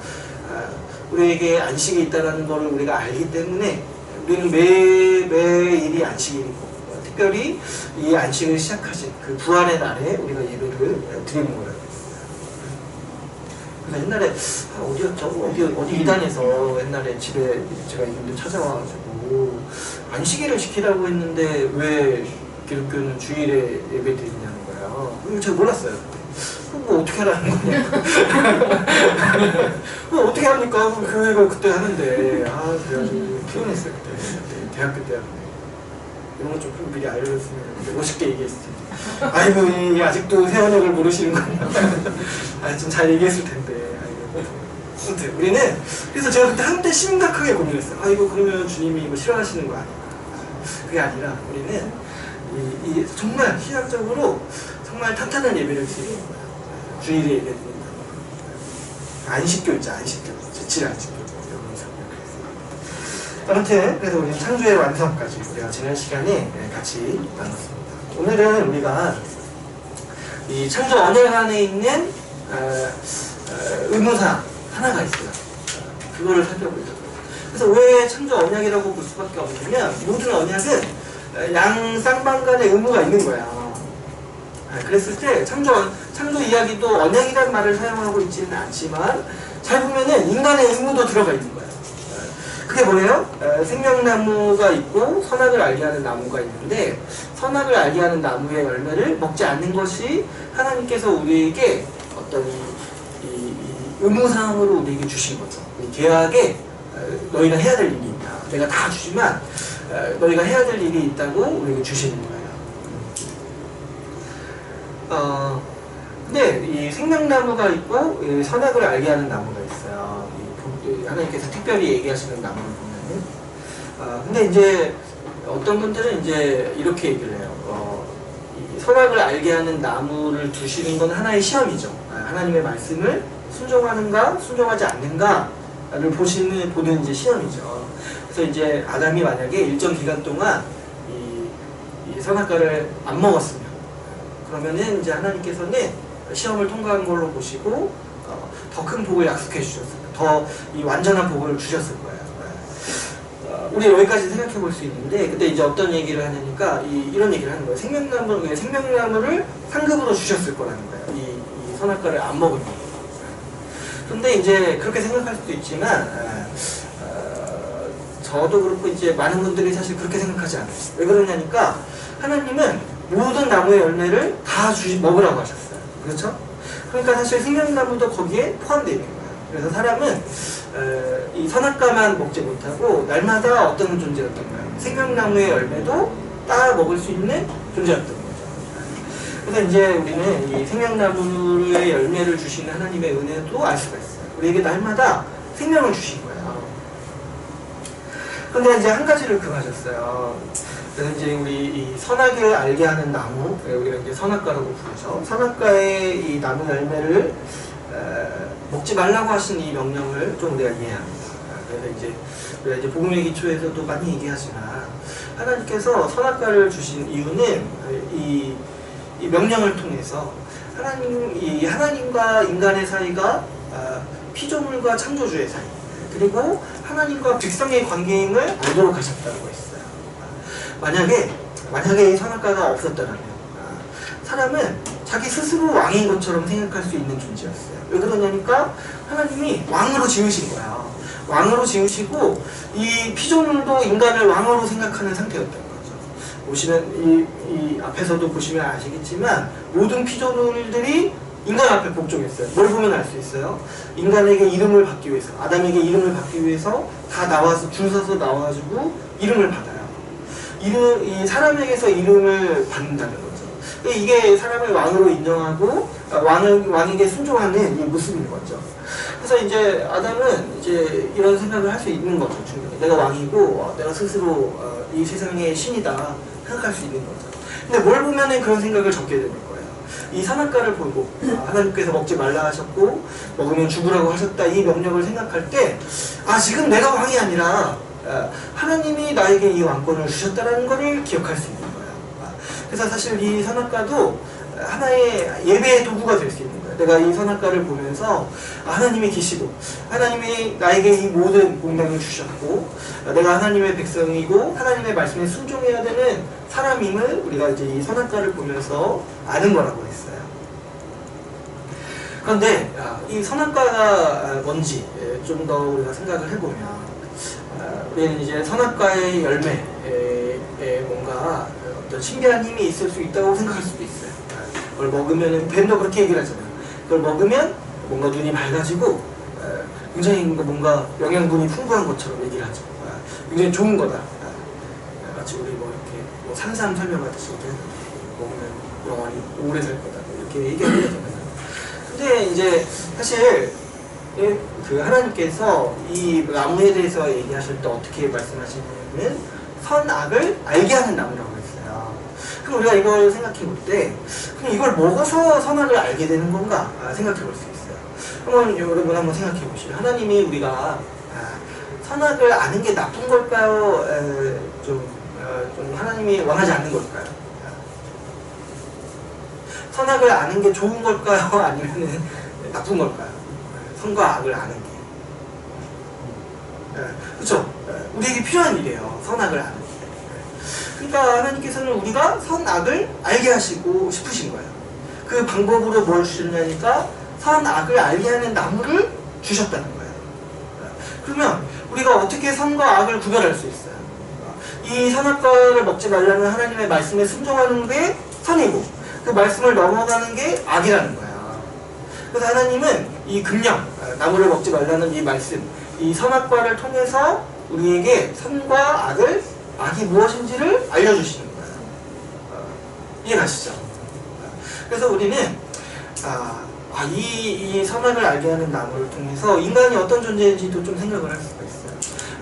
우리에게 안식이 있다는 것을 우리가 알기 때문에 우리는 매일이 안식일이고 특별히 이 안식을 시작하신 그 부활의 날에 우리가 예배를 드리는 거예요. 그래서 옛날에 어디였죠? 어디 이단에서 옛날에 집에 제가 이분들 찾아와가지고 안식일을 지키라고 했는데 왜 기독교는 주일에 예배 드리냐는 거예요. 잘 몰랐어요. 뭐 어떻게 하라는 거냐. 뭐 어떻게 합니까? 교육을 그때 하는데. 아, 그래가지고 피곤했어요, 그때. 네, 대학교 때. 이런 거 좀 미리 알려줬으면 멋있게 얘기했을 텐데. 아이고, 아직도 세원역을 모르시는군요. 아, 좀 잘 얘기했을 텐데. 아이고. 아무튼, 우리는, 그래서 제가 그때 한때 심각하게 고민했어요. 아, 이거 그러면 주님이 이거 싫어하시는 거 아니야? 그게 아니라, 우리는 정말 신학적으로 정말 탄탄한 예배를 드리는 거예요. 주일에 예배 드린다. 안식교 있죠, 안식교. 제칠 안식교. 아무튼 그래서 우리 창조의 완성까지 우리가 지난 시간에 같이 나눴습니다. 오늘은 우리가 이 창조 언약 안에 있는 의무사 하나가 있어요. 그거를 살펴보려고요. 그래서 왜 창조 언약이라고 볼 수밖에 없냐면 모든 언약은 양 쌍방간의 의무가 있는 거야. 그랬을 때 창조 이야기도 언약이라는 말을 사용하고 있지는 않지만 잘 보면은 인간의 의무도 들어가 있는 거야. 그게 뭐예요? 생명나무가 있고 선악을 알게 하는 나무가 있는데 선악을 알게 하는 나무의 열매를 먹지 않는 것이 하나님께서 우리에게 어떤 이 의무사항으로 우리에게 주신 거죠. 이 계약에 너희가 해야 될 일이 있다. 내가 다 주지만 너희가 해야 될 일이 있다고 우리에게 주시는 거예요. 근데 이 생명나무가 있고 선악을 알게 하는 나무가 있어요. 하나님께서 특별히 얘기하시는 나무를 보면은. 근데 이제 어떤 분들은 이제 이렇게 얘기를 해요. 이 선악을 알게 하는 나무를 두시는 건 하나의 시험이죠. 하나님의 말씀을 순종하는가, 순종하지 않는가를 보는 이제 시험이죠. 그래서 이제 아담이 만약에 일정 기간 동안 이 선악과를 안 먹었으면, 그러면은 이제 하나님께서는 시험을 통과한 걸로 보시고 더 큰 복을 약속해 주셨어요. 더 이 완전한 복을 주셨을 거예요. 우리 여기까지 생각해 볼 수 있는데, 그때 이제 어떤 얘기를 하냐니까 이런 얘기를 하는 거예요. 생명나무를 상급으로 주셨을 거라는 거예요. 이 선악과를 안 먹으면. 그런데 이제 그렇게 생각할 수도 있지만 저도 그렇고 이제 많은 분들이 사실 그렇게 생각하지 않아요. 왜 그러냐니까 하나님은 모든 나무의 열매를 다 먹으라고 하셨어요. 그렇죠? 그러니까 사실 생명나무도 거기에 포함되어 있는 거예요. 그래서 사람은 이 선악과만 먹지 못하고 날마다 어떤 존재였던 거예요? 생명나무의 열매도 따 먹을 수 있는 존재였던 거죠. 그래서 이제 우리는 이 생명나무의 열매를 주시는 하나님의 은혜도 알 수가 있어요. 우리에게 날마다 생명을 주신 거예요. 그런데 이제 한 가지를 금하셨어요. 그래서 이제 우리 이 선악을 알게 하는 나무, 우리가 이제 선악과라고 부르죠. 선악과의 이 나무 열매를 먹지 말라고 하신 이 명령을 좀 우리가 이해해야 합니다. 그래서 이제 우리가 이제 복음의 기초에서도 많이 얘기하지만 하나님께서 선악과를 주신 이유는 이 명령을 통해서 하나님과 인간의 사이가 피조물과 창조주의 사이, 그리고 하나님과 백성의 관계임을 알도록 하셨다고 했어요. 만약에 이 선악과가 없었더라면 사람은 자기 스스로 왕인 것처럼 생각할 수 있는 존재였어요. 왜 그러냐니까 하나님이 왕으로 지으신 거야. 왕으로 지으시고 이 피조물도 인간을 왕으로 생각하는 상태였던 거죠. 보시면 이 앞에서도 보시면 아시겠지만 모든 피조물들이 인간 앞에 복종했어요. 뭘 보면 알 수 있어요? 인간에게 이름을 받기 위해서, 아담에게 이름을 받기 위해서 다 나와서 줄 서서 나와가지고 이름을 받아요. 이 사람에게서 이름을 받는다는 거죠. 이게 사람을 왕으로 인정하고 왕에게 순종하는 이 모습인 거죠. 그래서 이제 아담은 이제 이런 생각을 할 수 있는 거죠. 충분히. 내가 왕이고 내가 스스로 이 세상의 신이다 생각할 수 있는 거죠. 근데 뭘 보면은 그런 생각을 적게 되는 거예요. 이 선악과를 보고 하나님께서 먹지 말라 하셨고 먹으면 죽으라고 하셨다 이 명령을 생각할 때 지금 내가 왕이 아니라 하나님이 나에게 이 왕권을 주셨다는 것을 기억할 수 있는 거예요. 그래서 사실 이 선악과도 하나의 예배의 도구가 될 수 있는 거예요. 내가 이 선악과를 보면서 하나님이 계시고 하나님이 나에게 이 모든 공명을 주셨고 내가 하나님의 백성이고 하나님의 말씀에 순종해야 되는 사람임을 우리가 이제 이 선악과를 보면서 아는 거라고 했어요. 그런데 이 선악과가 뭔지 좀 더 우리가 생각을 해보면 우리는 이제 선악과의 열매에 뭔가 어떤 신비한 힘이 있을 수 있다고 생각할 수도 있어요. 그걸 먹으면 뱀도 그렇게 얘기를 하잖아요. 그걸 먹으면 뭔가 눈이 밝아지고 굉장히 뭔가 영양분이 풍부한 것처럼 얘기를 하죠. 굉장히 좋은 거다. 마치 우리 뭐 이렇게 뭐 산삼 설명하듯이 먹으면 영원히 오래 살 거다. 이렇게 얘기하는 거잖아요. 근데 이제 사실 그 하나님께서 이 나무에 대해서 얘기하실 때 어떻게 말씀하시냐면 선악을 알게 하는 나무라고 했어요. 그럼 우리가 이걸 생각해 볼 때 그럼 이걸 먹어서 선악을 알게 되는 건가 생각해 볼 수 있어요. 그러면 여러분 한번 생각해 보시죠. 하나님이 우리가 선악을 아는 게 나쁜 걸까요? 좀 하나님이 원하지 않는 걸까요? 선악을 아는 게 좋은 걸까요? 아니면 나쁜 걸까요? 선과 악을 아는 게. 그렇죠? 우리에게 필요한 일이에요. 선악을 아는 게. 그러니까 하나님께서는 우리가 선악을 알게 하시고 싶으신 거예요. 그 방법으로 뭘 주셨냐니까 선악을 알게 하는 나무를 주셨다는 거예요. 그러면 우리가 어떻게 선과 악을 구별할 수 있어요? 이 선악과를 먹지 말라는 하나님의 말씀에 순종하는 게 선이고 그 말씀을 넘어가는 게 악이라는 거야. 그래서 하나님은 이 금령, 나무를 먹지 말라는 이 말씀, 이 선악과를 통해서 우리에게 선과 악이 무엇인지를 알려주시는 거예요. 이해가시죠? 그래서 우리는 이 선악을 알게 하는 나무를 통해서 인간이 어떤 존재인지도 좀 생각을 할 수가 있어요.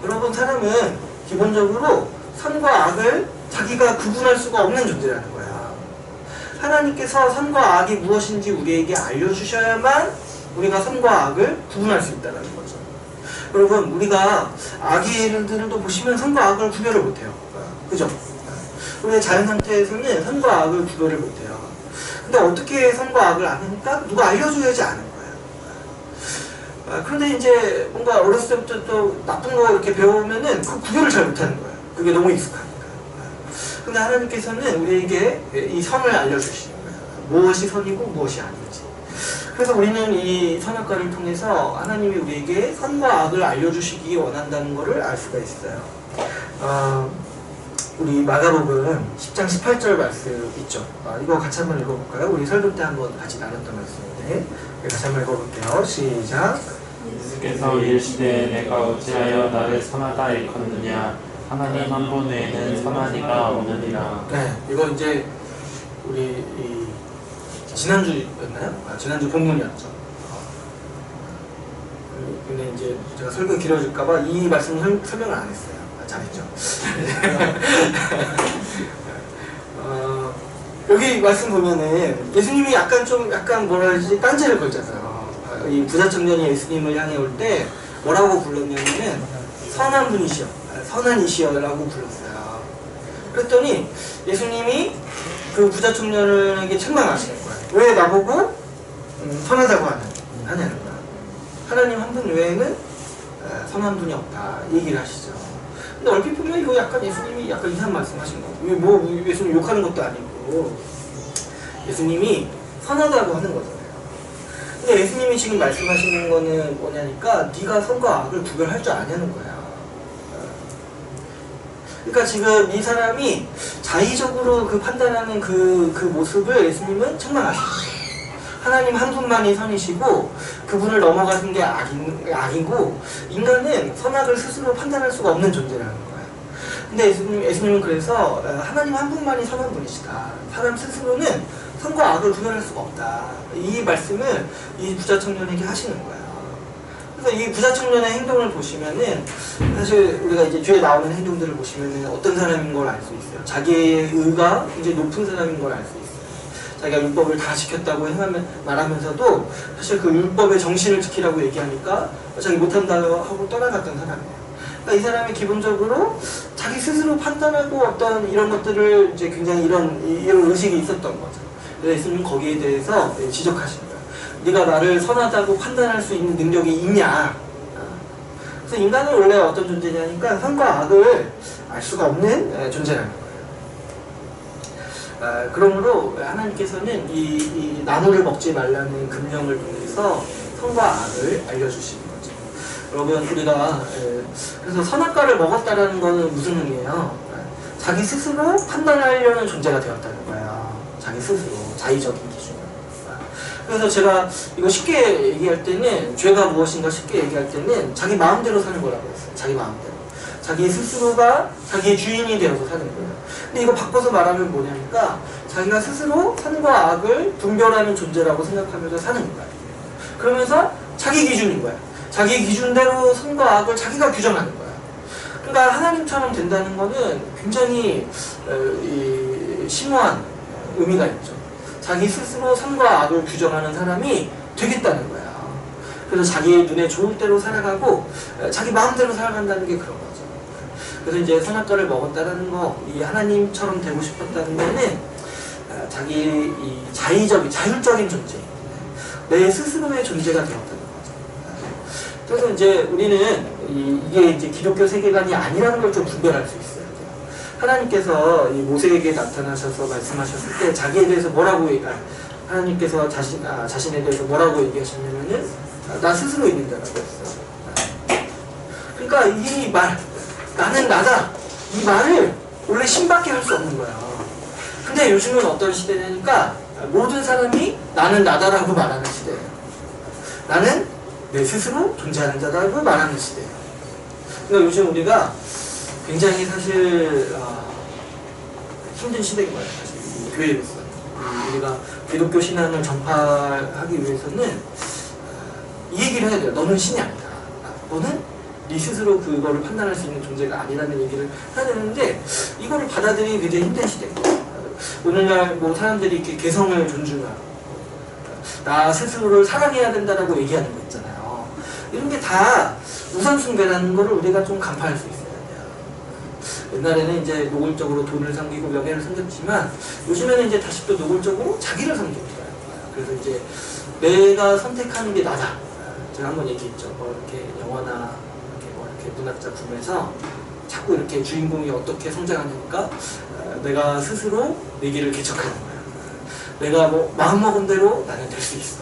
여러분, 사람은 기본적으로 선과 악을 자기가 구분할 수가 없는 존재라는 거야. 하나님께서 선과 악이 무엇인지 우리에게 알려주셔야만 우리가 선과 악을 구분할 수 있다는 거죠. 여러분, 우리가 아기들도 보시면 선과 악을 구별을 못해요. 그죠? 우리의 자연 상태에서는 선과 악을 구별을 못해요. 근데 어떻게 선과 악을 아니까 누가 알려줘야지 아는 거예요. 그런데 이제 뭔가 어렸을 때부터 또 나쁜 거 이렇게 배우면은 그 구별을 잘 못하는 거예요. 그게 너무 익숙하니까. 근데 하나님께서는 우리에게 이 선을 알려주시는 거예요. 무엇이 선이고 무엇이 아닌지. 그래서 우리는 이 선악과를 통해서 하나님이 우리에게 선과 악을 알려주시기 원한다는 것을 알 수가 있어요. 우리 마가복음 10장 18절 말씀 있죠. 이거 같이 한번 읽어볼까요? 우리 설교 때 한번 같이 나눴던 말씀인데 같이 한번 읽어볼게요. 시작. 예수께서 이르시되 내가 어찌하여 나를 선하다 일컫느냐 하나님 한 분 외에는 선한 이가 없느니라. 네, 이거 이제 우리 지난주였나요? 지난주 본문이었죠. 근데 이제 제가 설교 길어질까봐 이 말씀을 설명을 안 했어요. 잘했죠. 여기 말씀 보면은 예수님이 약간 뭐라 그러지 딴지를 걸잖아요. 이 부자 청년이 예수님을 향해 올 때 뭐라고 불렀냐면은 선한 분이시여, 선한 이시여라고 불렀어요. 그랬더니 예수님이 그 부자 청년에게 책망하시는 거예요. 왜 나보고 선하다고 하냐는 거야. 하나님 한 분 외에는 선한 분이 없다 얘기를 하시죠. 근데 얼핏 보면 이거 약간 예수님이 약간 이상한 말씀하신 거고, 예수님 욕하는 것도 아니고 예수님이 선하다고 하는 거잖아요. 근데 예수님이 지금 말씀하시는 거는 뭐냐니까 네가 선과 악을 구별할 줄 아냐는 거야. 그러니까 지금 이 사람이 자의적으로 그 판단하는 그 모습을 예수님은 책망하시는 거예요. 하나님 한 분만이 선이시고 그분을 넘어가는 게 악이고 인간은 선악을 스스로 판단할 수가 없는 존재라는 거예요. 근데 예수님은 그래서 하나님 한 분만이 선한 분이시다. 사람 스스로는 선과 악을 구별할 수가 없다. 이 말씀을 이 부자 청년에게 하시는 거예요. 그래서 이 부자 청년의 행동을 보시면은 사실 우리가 이제 뒤에 나오는 행동들을 보시면은 어떤 사람인 걸 알 수 있어요. 자기의 의가 굉장히 높은 사람인 걸 알 수 있어요. 자기가 율법을 다 지켰다고 말하면서도 사실 그 율법의 정신을 지키라고 얘기하니까 자기 못한다고 하고 떠나갔던 사람이에요. 그러니까 이 사람이 기본적으로 자기 스스로 판단하고 어떤 이런 것들을 이제 굉장히 이런 의식이 있었던 거죠. 그래서 예수님은 거기에 대해서 지적하신 거예요. 네가 나를 선하다고 판단할 수 있는 능력이 있냐? 그래서 인간은 원래 어떤 존재냐니까 선과 악을 알 수가 없는 존재라는 거예요. 그러므로 하나님께서는 이 나무를 먹지 말라는 금령을 통해서 선과 악을 알려주시는 거죠. 여러분, 우리가 그래서 선악과를 먹었다라는 것은 무슨 의미예요? 자기 스스로 판단하려는 존재가 되었다는 거예요. 자기 스스로 자의적인 기준으로. 그래서 제가 이거 쉽게 얘기할 때는 죄가 무엇인가 쉽게 얘기할 때는 자기 마음대로 사는 거라고 했어요. 자기 마음대로. 자기 스스로가 자기의 주인이 되어서 사는 거예요. 근데 이거 바꿔서 말하면 뭐냐니까 자기가 스스로 선과 악을 분별하는 존재라고 생각하면서 사는 거예요. 그러면서 자기 기준인 거야. 자기 기준대로 선과 악을 자기가 규정하는 거야. 그러니까 하나님처럼 된다는 거는 굉장히 심오한 의미가 있죠. 자기 스스로 선과 악을 규정하는 사람이 되겠다는 거야. 그래서 자기의 눈에 좋을 대로 살아가고 자기 마음대로 살아간다는 게 그런 거죠. 그래서 이제 선악과를 먹었다는 거, 이 하나님처럼 되고 싶었다는 거는 자기 이 자율적인 존재, 내 스스로의 존재가 되었다는 거죠. 그래서 이제 우리는 이게 이제 기독교 세계관이 아니라는 걸 좀 분별할 수 있어요. 하나님께서 이 모세에게 나타나셔서 말씀하셨을 때 자기에 대해서 뭐라고 하나님께서 자신에 대해서 뭐라고 얘기하셨냐면은 나 스스로 있는다라고 했어요. 그러니까 이 말, 나는 나다, 이 말을 원래 신밖에 할 수 없는 거야. 근데 요즘은 어떤 시대냐니까 모든 사람이 나는 나다라고 말하는 시대예요. 나는 내 스스로 존재하는 자다라고 말하는 시대예요. 그러니까 요즘 우리가 굉장히 사실 힘든 시대인 거예요. 사실 이 교회로서 우리가 기독교 신앙을 전파하기 위해서는 이 얘기를 해야 돼요. 너는 신이 아니다. 너는 네 스스로 그거를 판단할 수 있는 존재가 아니라는 얘기를 해야 되는데 이거를 받아들이기 굉장히 힘든 시대인 거예요. 오늘날 뭐 사람들이 이렇게 개성을 존중하고 나 스스로를 사랑해야 된다라고 얘기하는 거 있잖아요. 이런 게 다 우선숭배라는 거를 우리가 좀 간파할 수 있어요. 옛날에는 이제 노골적으로 돈을 섬기고 명예를 섬겼지만 요즘에는 이제 다시 또 노골적으로 자기를 섬기는 거예요. 그래서 이제 내가 선택하는 게 나다. 제가 한번 얘기했죠. 뭐 이렇게 영화나 이렇게 문학 작품에서 자꾸 이렇게 주인공이 어떻게 성장하니까 내가 스스로 내 길을 개척하는 거야. 내가 뭐 마음먹은 대로 나는 될 수 있어.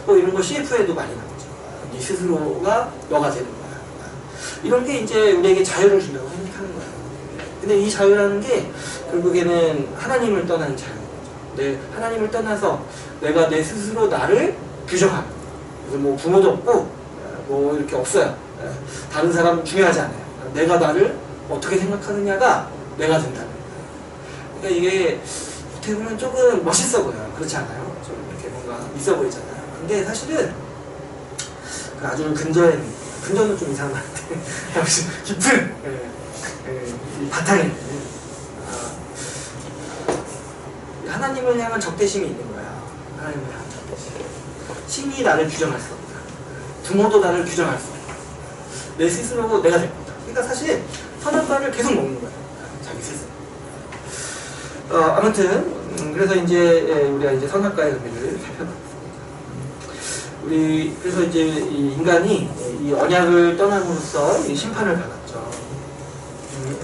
뭐 이런 거 CF에도 많이 나오죠. 네 스스로가 너가 되는 거야. 이런 게 이제 우리에게 자유를 준다고 생각하는 거예요. 근데 이 자유라는 게 결국에는 하나님을 떠난 자유인 거죠. 하나님을 떠나서 내가 내 스스로 나를 규정하는 거예요. 그래서 뭐 부모도 없고 뭐 이렇게 없어요. 다른 사람 중요하지 않아요. 내가 나를 어떻게 생각하느냐가 내가 된다는 거예요. 그러니까 이게 어떻게 보면 조금 멋있어 보여요. 그렇지 않아요? 좀 이렇게 뭔가 있어 보이잖아요. 근데 사실은 아주 근저는 좀 이상한데 역시 깊은 이 바탕에 있는 하나님을 향한 적대심이 있는 거야. 하나님을 향한 적대심. 신이 나를 규정할 수 없다. 부모도 나를 규정할 수 없다. 내 스스로 내가 될 거다. 그러니까 사실 선악과를 계속 먹는 거야. 자기 스스로. 아무튼 그래서 이제 우리가 이제 선악과의 의미를 살펴봤습니다. 그래서 이제 이 인간이 이 언약을 떠남으로써 이 심판을 받았죠.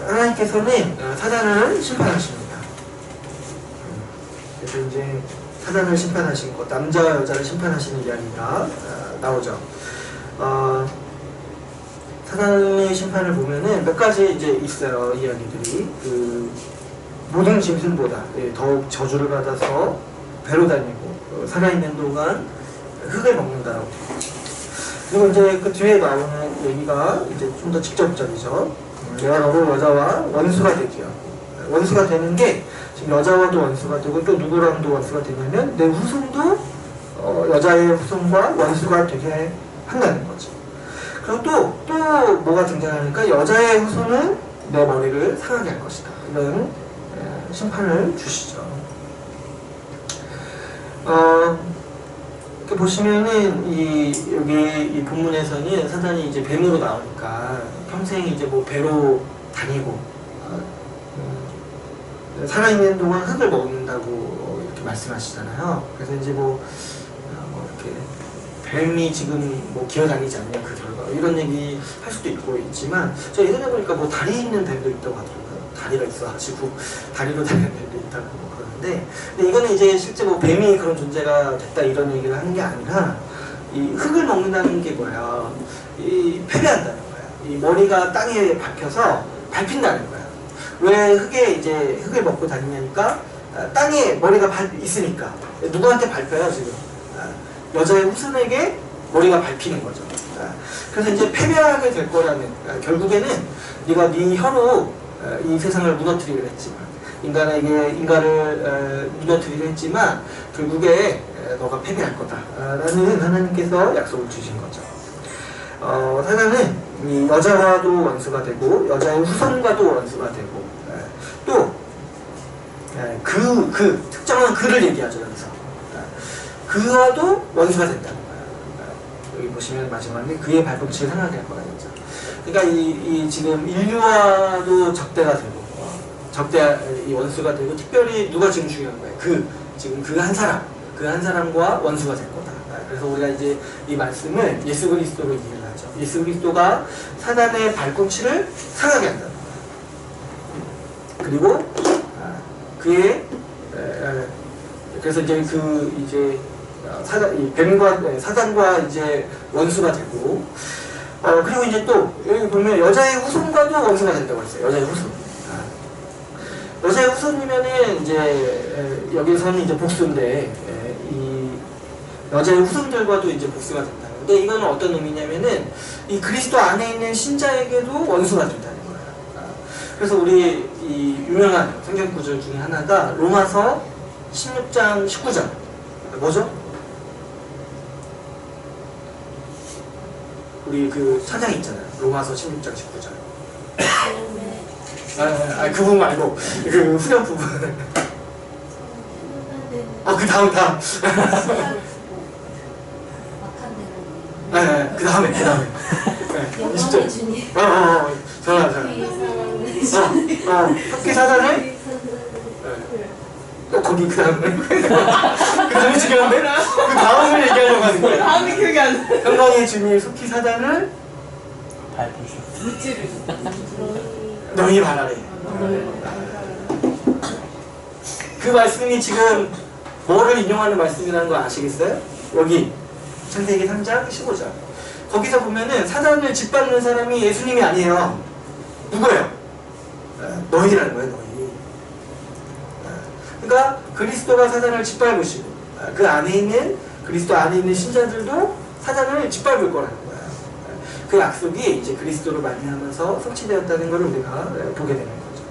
하나님께서는 사단을 심판하십니다. 그래서 이제 사단을 심판하신 것, 남자와 여자를 심판하시는 이야기가 나오죠. 사단의 심판을 보면은 몇 가지 이제 있어요. 이야기들이 모든 짐승보다 더욱 저주를 받아서 배로 다니고 살아있는 동안 흙을 먹는다라고. 그리고 이제 그 뒤에 나오는 얘기가 이제 좀 더 직접적이죠. 내가 너로 여자와 원수가 되기요. 원수가 되는 게 지금 여자와도 원수가 되고 또 누구랑도 원수가 되냐면 내 후손도 여자의 후손과 원수가 되게 한다는 거죠. 그리고 또 뭐가 등장하니까 여자의 후손은 내 머리를 상하게 할 것이다. 이런 심판을 주시죠. 이렇게 보시면은 여기 이 본문에서는 사단이 이제 뱀으로 나오니까 평생 이제 뭐 배로 다니고 살아있는 동안 흙을 먹는다고 이렇게 말씀하시잖아요. 그래서 이제 뭐 이렇게 뱀이 지금 뭐 기어다니지 않냐 그 결과 이런 얘기 할 수도 있고 있지만 저 예전에 보니까 뭐 다리 있는 뱀도 있다고 하더라고요. 다리가 있어가지고 다리로 다니는 뱀도 있다고 그러는데 근데 이거는 이제 실제 뭐 뱀이 그런 존재가 됐다 이런 얘기를 하는 게 아니라 이 흙을 먹는다는 게 뭐야? 이 패배한다는 거야. 이 머리가 땅에 박혀서 밟힌다는 거야. 왜 흙을 먹고 다니냐니까 땅에 머리가 있으니까 누구한테 밟혀요 지금? 여자의 후손에게 머리가 밟히는 거죠. 그래서 이제 패배하게 될 거라는, 결국에는 네가 네 혀로 이 세상을 무너뜨리려 했지만, 인간을 무너뜨리려 했지만 결국에 너가 패배할 거다라는 하나님께서 약속을 주신 거죠. 사단은 이 여자와도 원수가 되고 여자의 후손과도 원수가 되고, 또 특정한 그를 얘기하죠. 여기서 그와도 원수가 된다는 거예요. 여기 보시면 마지막에 그의 발꿈치를 상하게 할 거라는 거죠. 그러니까 이 지금 인류와도 적대가 되고, 이 원수가 되고, 특별히 누가 지금 중요한 거예요? 지금 그 한 사람과 원수가 될 거다. 그래서 우리가 이제 이 말씀을 예수 그리스도로 이해를 하죠. 예수 그리스도가 사단의 발꿈치를 상하게 한다. 그리고 그의 그래서 이제 사단과 이제 원수가 되고, 그리고 이제 또 여기 보면 여자의 후손과도 원수가 된다고 했어요. 여자의 후손. 여자의 후손이면은 이제 여기서는 이제 복수인데, 이 여자의 후손들과도 이제 복수가 된다. 근데 이거는 어떤 의미냐면은 이 그리스도 안에 있는 신자에게도 원수가 된다는 거예요. 그래서 우리 이 유명한 성경 구절 중에 하나가 로마서 16장 19절. 뭐죠? 우리 그 찬양 있잖아요. 로마서 16장 19절. 그 부분 말고 그 후렴 부분. 그 다음. 그 다음에. 20절. 전화. 흑기 사단을 거기 그 다음에 너무 중요한데? 그 다음을 얘기하려고 하는 거야. 다음이 기억이 안 나. 평강의 주님 속히 사단을 물질을 너희 바라래. 그 말씀이 지금 뭐를 인용하는 말씀이라는 거 아시겠어요? 여기 창세기 3장 15절. 거기서 보면은 사단을 짓밟는 사람이 예수님이 아니에요. 누구예요? 너희라는 거예요. 너희. 그러니까 그리스도가 사단을 짓밟으시고, 그 안에 있는 그리스도 안에 있는 신자들도 사단을 짓밟을 거라는 거예요. 그 약속이 이제 그리스도로 말미암아서 성취되었다는 것을 우리가 보게 되는 거죠.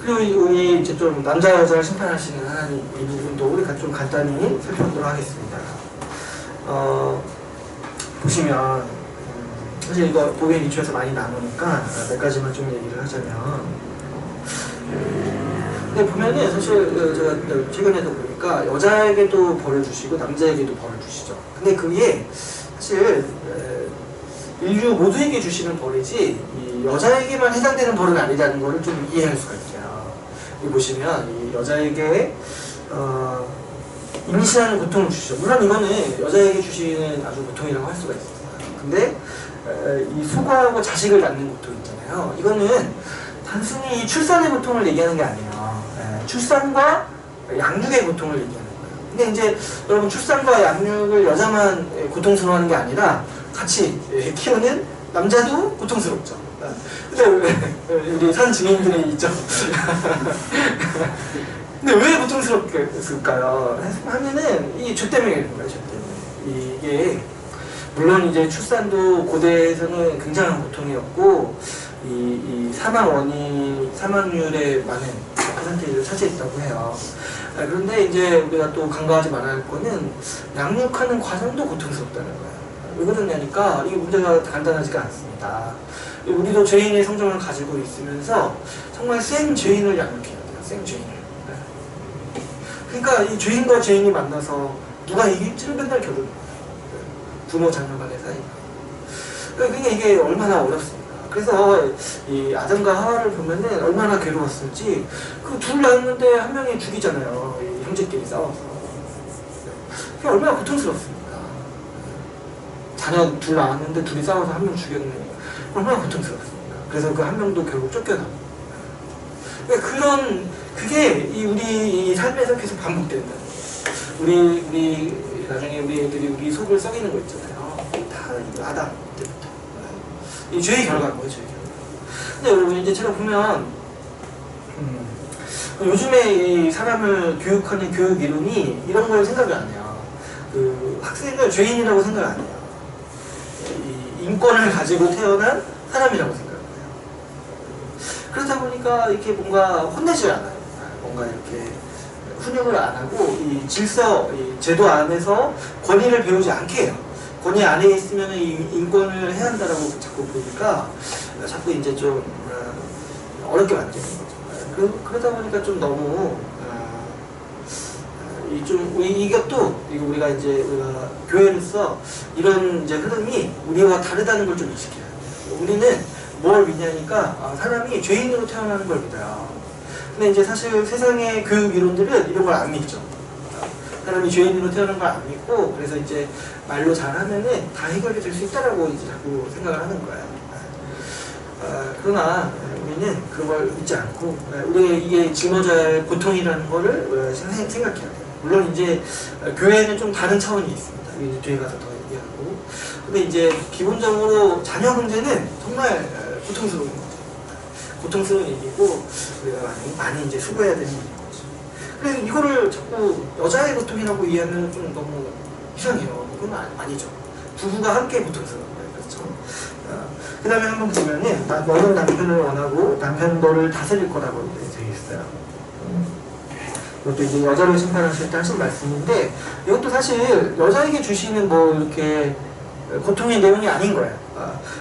그리고 이 이제 좀 남자 여자를 심판하시는 하나님 이 부분도 우리가 좀 간단히 살펴보도록 하겠습니다. 보시면 사실 이거 보기에 기초해서 많이 나누니까 몇 가지만 좀 얘기를 하자면. 근데 보면은 사실 제가 최근에도 보니까 여자에게도 벌을 주시고 남자에게도 벌을 주시죠. 근데 그게 사실 인류 모두에게 주시는 벌이지 이 여자에게만 해당되는 벌은 아니라는 거를 좀 이해할 수가 있어요. 여기 보시면 이 여자에게 임신하는 고통을 주시죠. 물론 이거는 여자에게 주시는 아주 고통이라고 할 수가 있어요. 근데 이 수고하고 자식을 낳는 고통 있잖아요. 이거는 단순히 이 출산의 고통을 얘기하는 게 아니에요. 출산과 양육의 고통을 얘기하는 거예요. 근데 이제 여러분 출산과 양육을 여자만 고통스러워하는 게 아니라 같이 키우는 남자도 고통스럽죠. 근데 우리 산 증인들이 있죠. 근데 왜 고통스럽을까요? 하면은 이 죄 때문에 그런 거예요. 죄 때문에. 이게 물론 이제 출산도 고대에서는 굉장한 고통이었고 이 사망률의 많은 퍼센테이지를 차지했다고 해요. 그런데 이제 우리가 또 간과하지 말아야 할 거는 양육하는 과정도 고통스럽다는 거예요. 왜 그러냐니까 이게 문제가 간단하지가 않습니다. 우리도 죄인의 성정을 가지고 있으면서 정말 생 죄인을 양육해야 돼요. 생 죄인을. 그러니까 이 죄인과 죄인이 만나서 누가 이길지를 맨날 겨루는 거예요. 부모 자녀 간의 사이가. 그러니까 이게 얼마나 어렵습니까? 그래서 이 아담과 하와를 보면은 얼마나 괴로웠을지 그 둘 낳았는데 한 명이 죽이잖아요. 이 형제끼리 싸워서. 그게 얼마나 고통스럽습니까? 자녀 둘 낳았는데 둘이 싸워서 한 명 죽였네. 얼마나 고통스럽습니까? 그래서 그 한 명도 결국 쫓겨납니다. 그러니까 그게 우리 삶에서 계속 반복된다. 우리 나중에 우리 애들이 우리 속을 썩이는 거 있잖아요. 다 아담 때부터. 이 죄의 결과인 거예요, 죄의 결과. 근데 여러분 이제 제가 보면 요즘에 이 사람을 교육하는 교육 이론이 이런 걸 생각을 안 해요. 그 학생을 죄인이라고 생각 안 해요. 이 인권을 가지고 태어난 사람이라고 생각해요. 그러다 보니까 이렇게 뭔가 혼내질 않아요. 뭔가 이렇게 훈육을 안 하고 이 질서, 이 제도 안에서 권위를 배우지 않게 해요. 권위 안에 있으면 이 인권을 해야 한다라고 자꾸 보니까 자꾸 이제 좀 어렵게 만드는 거죠. 그러다 보니까 좀 너무 이것도 우리가 교회로서 이런 이제 흐름이 우리와 다르다는 걸 좀 인식해야 돼요. 우리는 뭘 믿냐니까 사람이 죄인으로 태어나는 걸 믿어요. 근데 이제 사실 세상의 교육 이론들은 이런 걸 안 믿죠. 사람이 죄인으로 태어난 걸 안 믿고 그래서 이제 말로 잘하면은 다 해결이 될 수 있다라고 이제 자꾸 생각을 하는 거예요. 그러나 우리는 그걸 믿지 않고 우리가 이게 짊어져야 할 고통이라는 거를 생각해야 돼요. 물론 이제 교회는 좀 다른 차원이 있습니다. 뒤에 가서 더 얘기하고. 근데 이제 기본적으로 자녀 문제는 정말 고통스러운 거죠. 고통스러운 얘기고 우리가 많이 이제 수고해야 되는 일인 거죠. 그래서 이거를 자꾸 여자의 고통이라고 이해하면 좀 너무 이상해요. 그건 아니죠. 부부가 함께 고통스러운 거예요. 그렇죠? 그 다음에 한번 보면은 너는 남편을 원하고 남편은 너를 다스릴 거라고 되어 있어요. 이것도 이제 여자를 심판하실 때 하신 말씀인데 이것도 사실 여자에게 주시는 뭐 이렇게 고통의 내용이 아닌 거예요.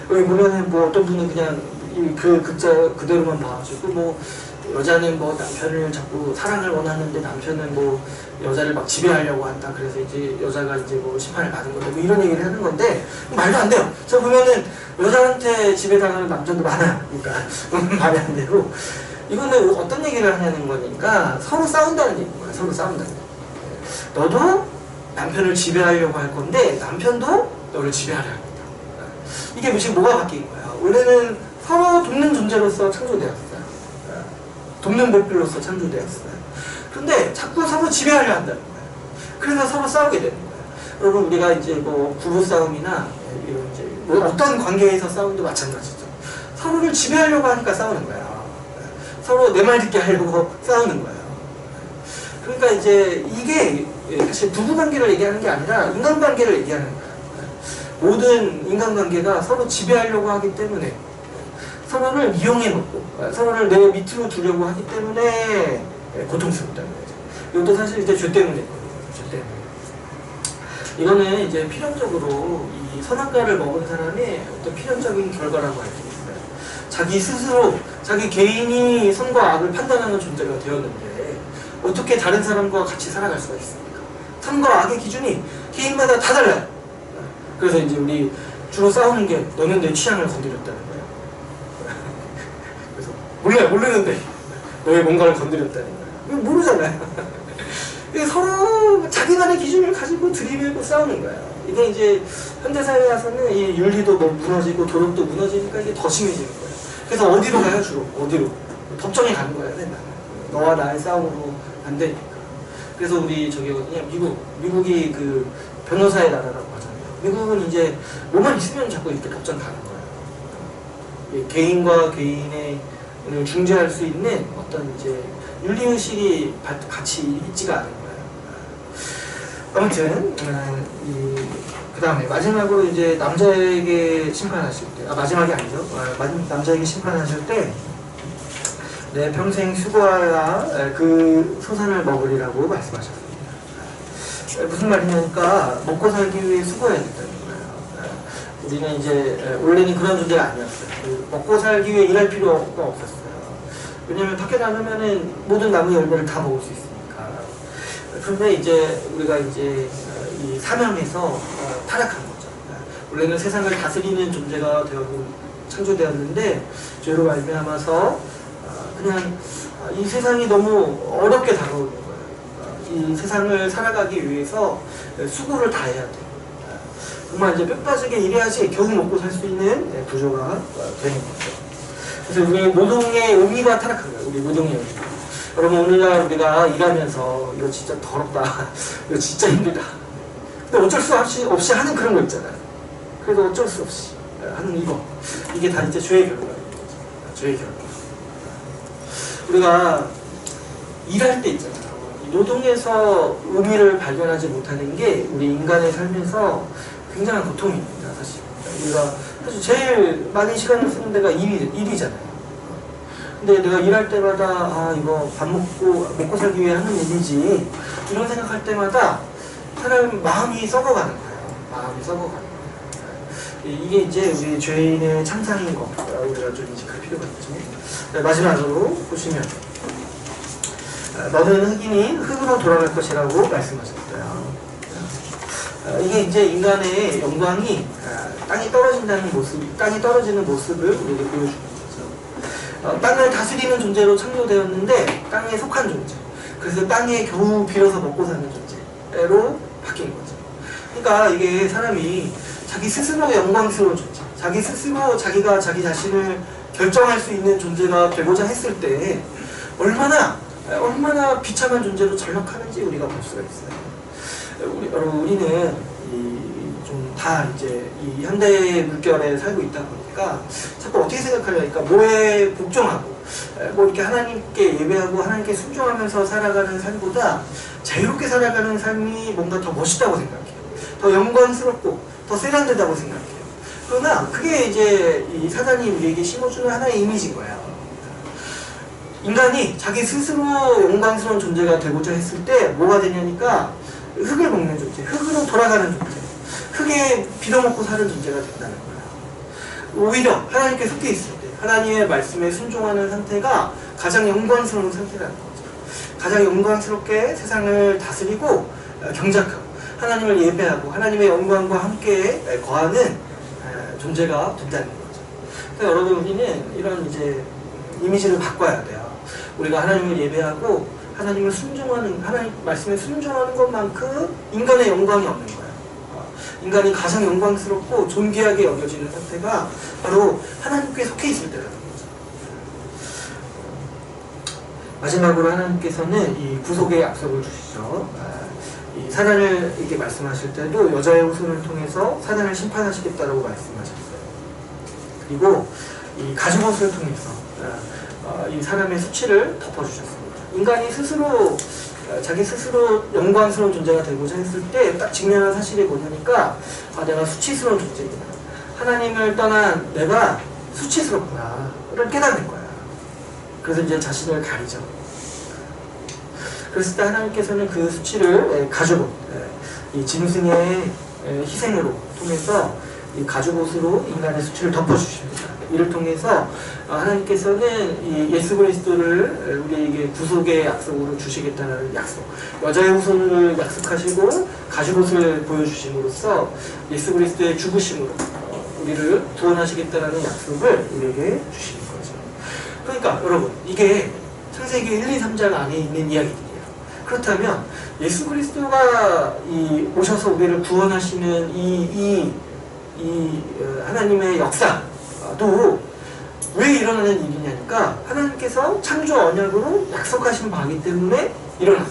여기 보면은 뭐 어떤 분은 그냥 그 글자 그대로만 봐가지고 뭐 여자는 뭐 남편을 자꾸 사랑을 원하는데 남편은 뭐 여자를 막 지배하려고 한다. 그래서 이제 여자가 이제 뭐 심판을 받은 건데 뭐 이런 얘기를 하는 건데 말도 안 돼요. 저 보면은 여자한테 지배당하는 남자도 많아요. 그러니까 말이 안 되고 이거는 어떤 얘기를 하냐는 거니까 서로 싸운다는 얘기인 거예요. 서로 싸운다는 얘기. 너도 남편을 지배하려고 할 건데 남편도 너를 지배하려 합니다. 이게 지금 뭐가 바뀐 거야? 원래는 서로 돕는 존재로서 창조되었어요. 돕는 별표로서 창조되었어요. 그런데 자꾸 서로 지배하려 한다는 거예요. 그래서 서로 싸우게 되는 거예요. 여러분 우리가 이제 뭐 부부 싸움이나 이런 이제 뭐 어떤 관계에서 싸움도 마찬가지죠. 서로를 지배하려고 하니까 싸우는 거야. 서로 내 말 듣게 하려고 싸우는 거예요. 그러니까 이제 이게 사실 부부관계를 얘기하는 게 아니라 인간관계를 얘기하는 거예요. 모든 인간관계가 서로 지배하려고 하기 때문에 서로를 이용해놓고 서로를 내 밑으로 두려고 하기 때문에 고통스럽다는 거죠. 이것도 사실 이제 죄 때문에 죄 때문에. 이거는 이제 필연적으로 이 선악과를 먹은 사람의 어떤 필연적인 결과라고 할 수 있어요. 자기 스스로 자기 개인이 선과 악을 판단하는 존재가 되었는데 어떻게 다른 사람과 같이 살아갈 수가 있습니까? 선과 악의 기준이 개인마다 다 달라요. 그래서 이제 우리 주로 싸우는 게 너는 내 취향을 건드렸다는 거예요. 그래서 모르는데 너의 뭔가를 건드렸다는 거예요. 모르잖아요. 서로 자기만의 기준을 가지고 들이밀고 싸우는 거예요. 이게 이제 현대사회에 와서는 이 윤리도 뭐 무너지고 도덕도 무너지니까 이게 더 심해지는 거예요. 그래서 어디로 가요 주로? 어디로? 법정에 가는 거예요. 맨날. 너와 나의 싸움으로 안 되니까. 그래서 우리 저기거든요. 미국이 그 변호사의 나라라고 하잖아요. 미국은 이제 뭐만 있으면 자꾸 이렇게 법정 가는 거예요. 개인과 개인의 중재할 수 있는 어떤 이제 윤리의식이 같이 있지가 않은 거예요. 아무튼 그 다음에 마지막으로 이제 남자에게 심판하실 때 마지막이 아니죠. 남자에게 심판하실 때 내 평생 수고하여 그 소산을 먹으리라고 말씀하셨습니다. 무슨 말이냐니까 먹고 살기 위해 수고해야 된다는 거예요. 우리는 이제 원래는 그런 존재가 아니었어요. 먹고 살기 위해 일할 필요가 없었어요. 왜냐면 밖에 나가면은 모든 나무 열매를 다 먹을 수 있으니까. 그런데 이제 우리가 이제 이 사명에서 타락한 거죠. 원래는 세상을 다스리는 존재가 되었고 창조되었는데 죄로 말미암아서 그냥 이 세상이 너무 어렵게 다가오는 거예요. 이 세상을 살아가기 위해서 수고를 다 해야 돼요. 정말 이제 뼈 빠지게 일해야지 겨우 먹고 살 수 있는 구조가 되는 거죠. 그래서 우리 노동의 의미가 타락한 거예요. 우리 노동의 의미. 여러분 오늘날 우리가 일하면서 이거 진짜 더럽다. 이거 진짜 힘들다. 근데 어쩔 수 없이 하는 그런 거 있잖아요. 그래도 어쩔 수 없이 하는 이거. 이게 다 이제 죄의 결과인 거죠. 죄의 결과. 우리가 일할 때 있잖아요. 노동에서 의미를 발견하지 못하는 게 우리 인간의 삶에서 굉장한 고통입니다. 사실 우리가 사실 제일 많은 시간을 쓰는 데가 일이잖아요. 근데 내가 일할 때마다 아 이거 밥 먹고 살기 위해 하는 일이지 이런 생각할 때마다 사람 마음이 썩어가는 거예요. 마음이 썩어가는 거예요. 이게 이제 우리 죄인의 창상인 거 우리가 좀 인식할 필요가 있죠. 네, 마지막으로 보시면 너는 흑인이 흙으로 돌아갈 것이라고 말씀하셨어요. 이게 이제 인간의 영광이 땅이 떨어진다는 모습, 땅이 떨어지는 모습을 우리에게 보여주는 거죠. 땅을 다스리는 존재로 창조되었는데 땅에 속한 존재. 그래서 땅에 겨우 빌어서 먹고 사는 존재로 바뀐 거죠. 그러니까 이게 사람이 자기 스스로 영광스러운 존재, 자기 스스로 자기가 자기 자신을 결정할 수 있는 존재가 되고자 했을 때 얼마나 비참한 존재로 전락하는지 우리가 볼 수가 있어요. 여러분 우리는 좀 다 이제 이 현대 물결에 살고 있다 보니까 자꾸 어떻게 생각하려니까 뭐에 복종하고 뭐 이렇게 하나님께 예배하고 하나님께 순종하면서 살아가는 삶보다 자유롭게 살아가는 삶이 뭔가 더 멋있다고 생각해요. 더 영광스럽고 더 세련되다고 생각해요. 그러나 그게 이제 이 사단이 우리에게 심어주는 하나의 이미지인 거예요. 인간이 자기 스스로 영광스러운 존재가 되고자 했을 때 뭐가 되냐니까 흙을 먹는 존재, 흙으로 돌아가는 존재, 흙에 빌어먹고 사는 존재가 된다는 거예요. 오히려 하나님께 속해 있을 때 하나님의 말씀에 순종하는 상태가 가장 영광스러운 상태라는 거죠. 가장 영광스럽게 세상을 다스리고 경작하고 하나님을 예배하고 하나님의 영광과 함께 거하는 존재가 된다는 거죠. 그래서 여러분 우리는 이런 이제 이미지를 바꿔야 돼요. 우리가 하나님을 예배하고 하나님을 순종하는 하나님 말씀에 순종하는 것만큼 인간의 영광이 없는 거예요. 인간이 가장 영광스럽고 존귀하게 여겨지는 상태가 바로 하나님께 속해 있을 때라는 거죠. 마지막으로 하나님께서는 이 구속의 약속을 주시죠. 이 사단을 이렇게 말씀하실 때도 여자의 후손을 통해서 사단을 심판하시겠다라고 말씀하셨어요. 그리고 이 가죽옷을 통해서 이 사람의 수치를 덮어주셨습니다. 인간이 스스로 자기 스스로 영광스러운 존재가 되고자 했을 때 딱 직면한 사실이 뭐냐니까 내가 수치스러운 존재구나. 하나님을 떠난 내가 수치스럽구나를 깨닫는 거야. 그래서 이제 자신을 가리죠. 그랬을 때 하나님께서는 그 수치를 가죽옷, 이 짐승의 희생으로 통해서 이 가죽옷으로 인간의 수치를 덮어주십니다. 이를 통해서 하나님께서는 이 예수 그리스도를 우리에게 구속의 약속으로 주시겠다는 약속, 여자의 후손을 약속하시고 가죽옷을 보여주심으로써 예수 그리스도의 죽으심으로 우리를 구원하시겠다는 약속을 우리에게 주시는 거죠. 그러니까 여러분 이게 창세기 1, 2, 3장 안에 있는 이야기들이에요. 그렇다면 예수 그리스도가 오셔서 우리를 구원하시는 이 하나님의 역사도 왜 일어나는 일이냐니까 하나님께서 창조 언약으로 약속하신 바이기 때문에 일어나는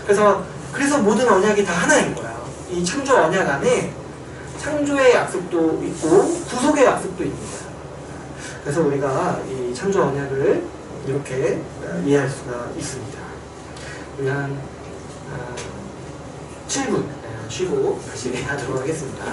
거예요. 그래서 모든 언약이 다 하나인 거야. 이 창조 언약 안에 창조의 약속도 있고 구속의 약속도 있는 거야. 그래서 우리가 이 창조 언약을 이렇게 이해할 수가 있습니다. 우리 한 7분 쉬고 다시 하도록 하겠습니다.